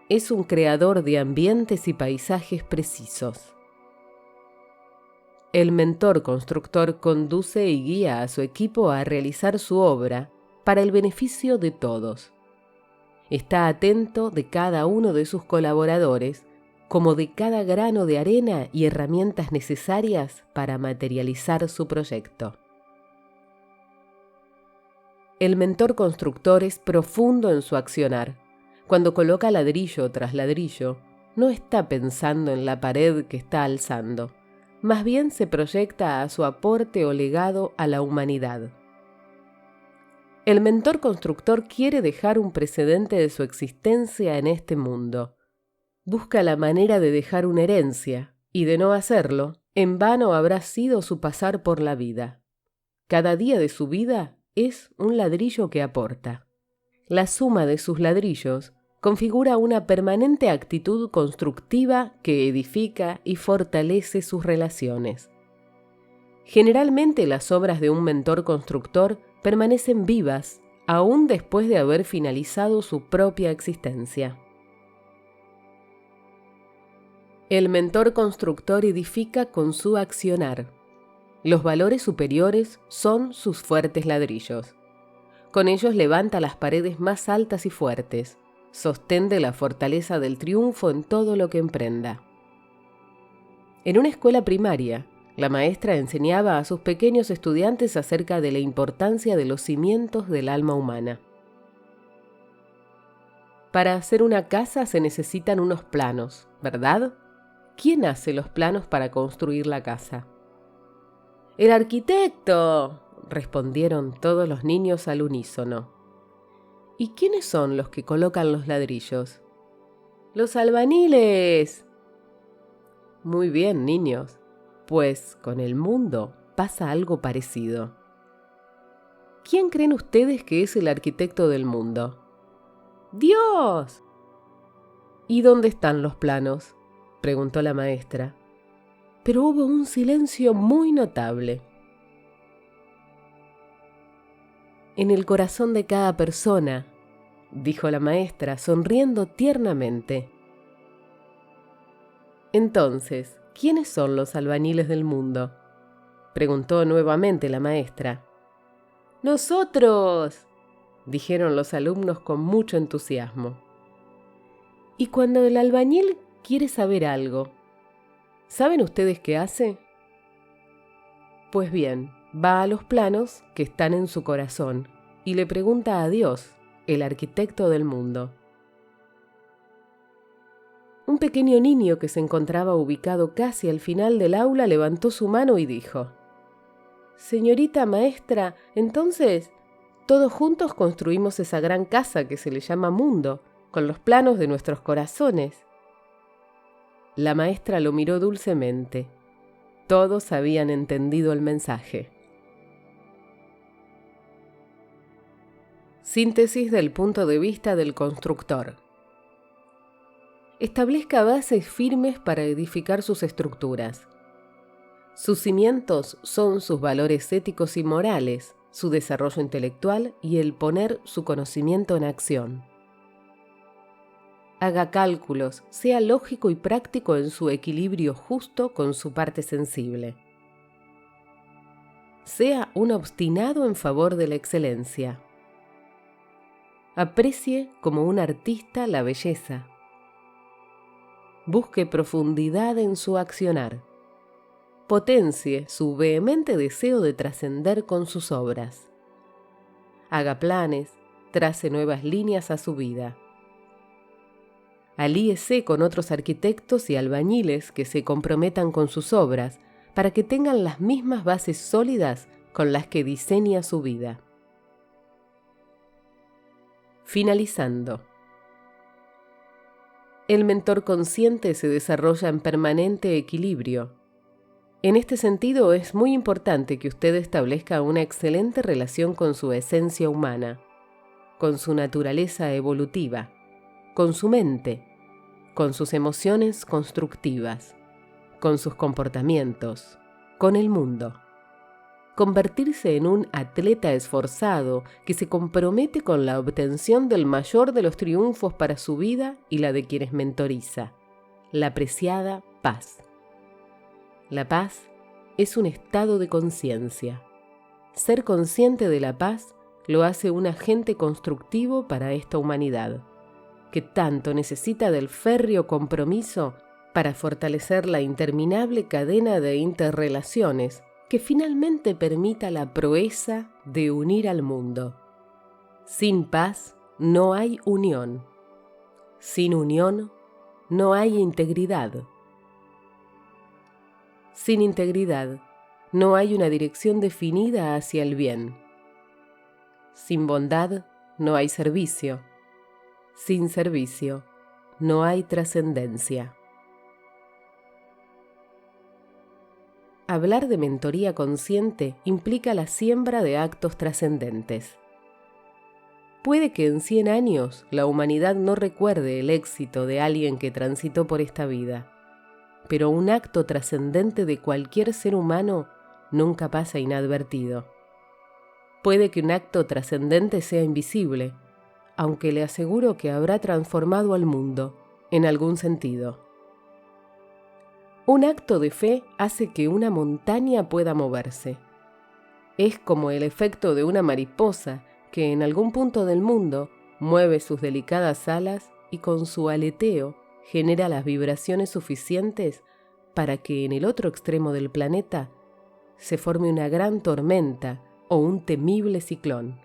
Es un creador de ambientes y paisajes precisos. El mentor constructor conduce y guía a su equipo a realizar su obra para el beneficio de todos. Está atento de cada uno de sus colaboradores, como de cada grano de arena y herramientas necesarias para materializar su proyecto. El mentor constructor es profundo en su accionar. Cuando coloca ladrillo tras ladrillo, no está pensando en la pared que está alzando, más bien se proyecta a su aporte o legado a la humanidad. El mentor constructor quiere dejar un precedente de su existencia en este mundo. Busca la manera de dejar una herencia, y de no hacerlo, en vano habrá sido su pasar por la vida. Cada día de su vida es un ladrillo que aporta. La suma de sus ladrillos configura una permanente actitud constructiva que edifica y fortalece sus relaciones. Generalmente las obras de un mentor constructor permanecen vivas aún después de haber finalizado su propia existencia. El mentor constructor edifica con su accionar. Los valores superiores son sus fuertes ladrillos. Con ellos levanta las paredes más altas y fuertes, sostén de la fortaleza del triunfo en todo lo que emprenda. En una escuela primaria, la maestra enseñaba a sus pequeños estudiantes acerca de la importancia de los cimientos del alma humana. Para hacer una casa se necesitan unos planos, ¿verdad? ¿Quién hace los planos para construir la casa? ¡El arquitecto!, respondieron todos los niños al unísono. ¿Y quiénes son los que colocan los ladrillos? ¡Los albañiles! Muy bien, niños, pues con el mundo pasa algo parecido. ¿Quién creen ustedes que es el arquitecto del mundo? ¡Dios! ¿Y dónde están los planos?, preguntó la maestra. Pero hubo un silencio muy notable. En el corazón de cada persona, dijo la maestra, sonriendo tiernamente. Entonces, ¿quiénes son los albañiles del mundo?, preguntó nuevamente la maestra. ¡Nosotros!, dijeron los alumnos con mucho entusiasmo. Y cuando el albañil quiere saber algo, ¿saben ustedes qué hace? Pues bien, va a los planos que están en su corazón y le pregunta a Dios, el arquitecto del mundo. Un pequeño niño que se encontraba ubicado casi al final del aula levantó su mano y dijo: «Señorita maestra, entonces, todos juntos construimos esa gran casa que se le llama mundo, con los planos de nuestros corazones». La maestra lo miró dulcemente. Todos habían entendido el mensaje. Síntesis del punto de vista del constructor. Establezca bases firmes para edificar sus estructuras. Sus cimientos son sus valores éticos y morales, su desarrollo intelectual y el poner su conocimiento en acción. Haga cálculos, sea lógico y práctico en su equilibrio justo con su parte sensible. sea un obstinado en favor de la excelencia. Aprecie como un artista la belleza. Busque profundidad en su accionar. Potencie su vehemente deseo de trascender con sus obras. Haga planes, trace nuevas líneas a su vida. Alíese con otros arquitectos y albañiles que se comprometan con sus obras para que tengan las mismas bases sólidas con las que diseña su vida. Finalizando. El mentor consciente se desarrolla en permanente equilibrio. En este sentido, es muy importante que usted establezca una excelente relación con su esencia humana, con su naturaleza evolutiva, con su mente, con sus emociones constructivas, con sus comportamientos, con el mundo. Convertirse en un atleta esforzado que se compromete con la obtención del mayor de los triunfos para su vida y la de quienes mentoriza, la preciada paz. La paz es un estado de conciencia. Ser consciente de la paz lo hace un agente constructivo para esta humanidad, que tanto necesita del férreo compromiso para fortalecer la interminable cadena de interrelaciones que finalmente permita la proeza de unir al mundo. Sin paz no hay unión. Sin unión no hay integridad. Sin integridad no hay una dirección definida hacia el bien. Sin bondad no hay servicio. Sin servicio no hay trascendencia. Hablar de mentoría consciente implica la siembra de actos trascendentes. Puede que en 100 años la humanidad no recuerde el éxito de alguien que transitó por esta vida, pero un acto trascendente de cualquier ser humano nunca pasa inadvertido. Puede que un acto trascendente sea invisible, aunque le aseguro que habrá transformado al mundo, en algún sentido. Un acto de fe hace que una montaña pueda moverse. Es como el efecto de una mariposa que en algún punto del mundo mueve sus delicadas alas y con su aleteo genera las vibraciones suficientes para que en el otro extremo del planeta se forme una gran tormenta o un temible ciclón.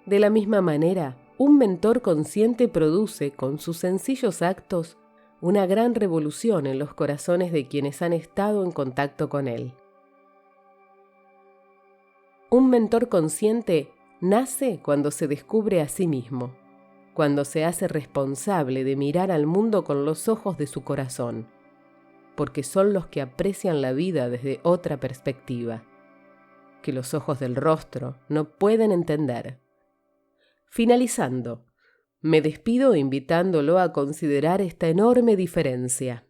De la misma manera, un mentor consciente produce con sus sencillos actos una gran revolución en los corazones de quienes han estado en contacto con él. Un mentor consciente nace cuando se descubre a sí mismo, cuando se hace responsable de mirar al mundo con los ojos de su corazón, porque son los que aprecian la vida desde otra perspectiva, que los ojos del rostro no pueden entender. Finalizando, me despido invitándolo a considerar esta enorme diferencia.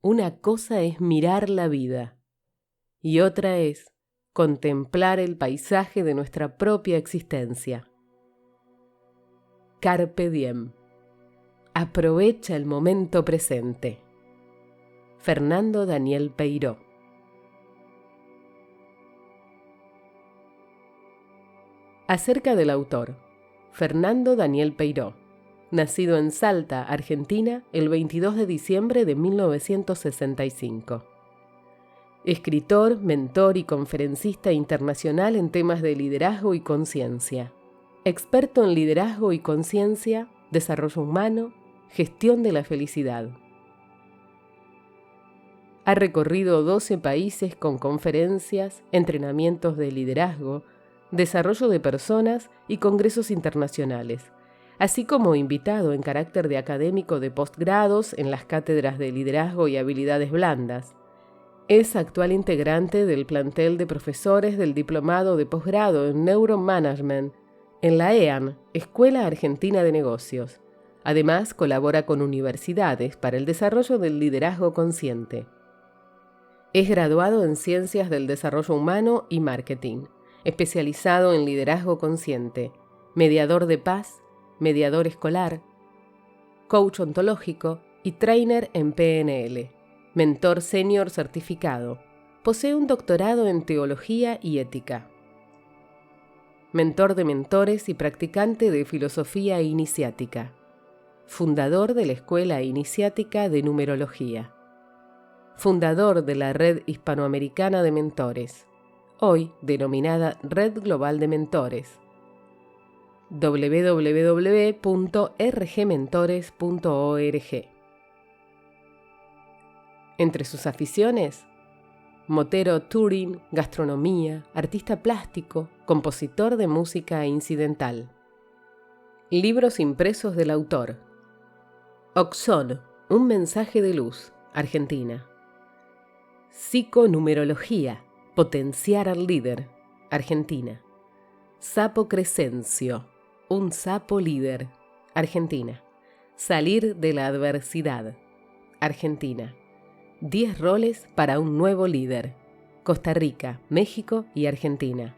Una cosa es mirar la vida y otra es contemplar el paisaje de nuestra propia existencia. Carpe diem. Aprovecha el momento presente. Fernando Daniel Peiró. Acerca del autor. Fernando Daniel Peiró, nacido en Salta, Argentina, el 22 de diciembre de 1965. Escritor, mentor y conferencista internacional en temas de liderazgo y conciencia. Experto en liderazgo y conciencia, desarrollo humano, gestión de la felicidad. Ha recorrido 12 países con conferencias, entrenamientos de liderazgo, desarrollo de personas y congresos internacionales, así como invitado en carácter de académico de posgrados en las cátedras de liderazgo y habilidades blandas. Es actual integrante del plantel de profesores del diplomado de posgrado en Neuromanagement en la EAN, Escuela Argentina de Negocios. Además, colabora con universidades para el desarrollo del liderazgo consciente. Es graduado en Ciencias del Desarrollo Humano y Marketing, especializado en liderazgo consciente, mediador de paz, mediador escolar, coach ontológico y trainer en PNL, mentor senior certificado, Posee un doctorado en Teología y Ética. Mentor de mentores y practicante de filosofía iniciática. Fundador de la Escuela Iniciática de Numerología. Fundador de la Red Hispanoamericana de Mentores, hoy denominada Red Global de Mentores. www.rgmentores.org. Entre sus aficiones, motero touring, gastronomía, artista plástico, compositor de música incidental. Libros impresos del autor. Oxón, un mensaje de luz, Argentina. Psiconumerología, potenciar al líder, Argentina. Sapo Crescencio, un sapo líder, Argentina. Salir de la adversidad, Argentina. 10 roles para un nuevo líder, Costa Rica, México y Argentina.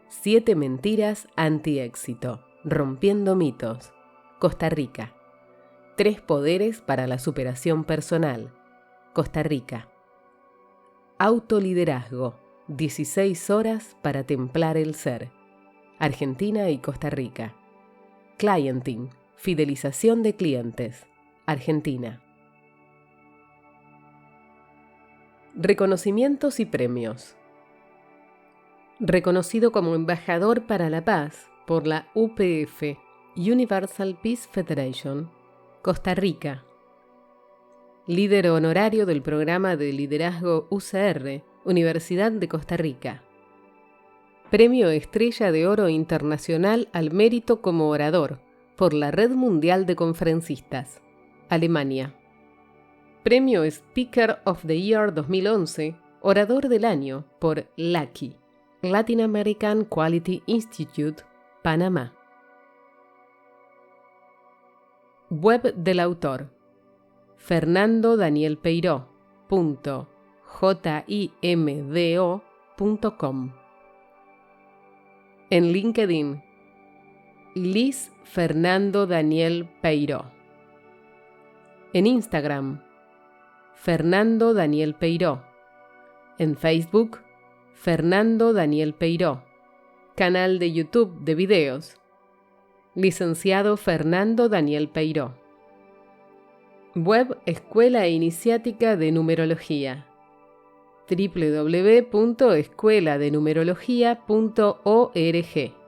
7 mentiras anti-éxito, rompiendo mitos, Costa Rica. 3 poderes para la superación personal, Costa Rica. Autoliderazgo, 16 horas para templar el ser, Argentina y Costa Rica. Clienting, fidelización de clientes, Argentina. Reconocimientos y premios. Reconocido como embajador para la paz por la UPF, Universal Peace Federation, Costa Rica. Líder honorario del programa de liderazgo UCR, Universidad de Costa Rica. Premio Estrella de Oro Internacional al Mérito como Orador por la Red Mundial de Conferencistas, Alemania. Premio Speaker of the Year 2011, Orador del Año por LACI, Latin American Quality Institute, Panamá. Web del autor: fernandodanielpeiró.jimdo.com. En LinkedIn, Liz Fernando Daniel Peiró. En Instagram, Fernando Daniel Peiró. En Facebook, Fernando Daniel Peiró. Canal de YouTube de videos, Licenciado Fernando Daniel Peiró. Web Escuela Iniciática de Numerología, www.escueladenumerología.org.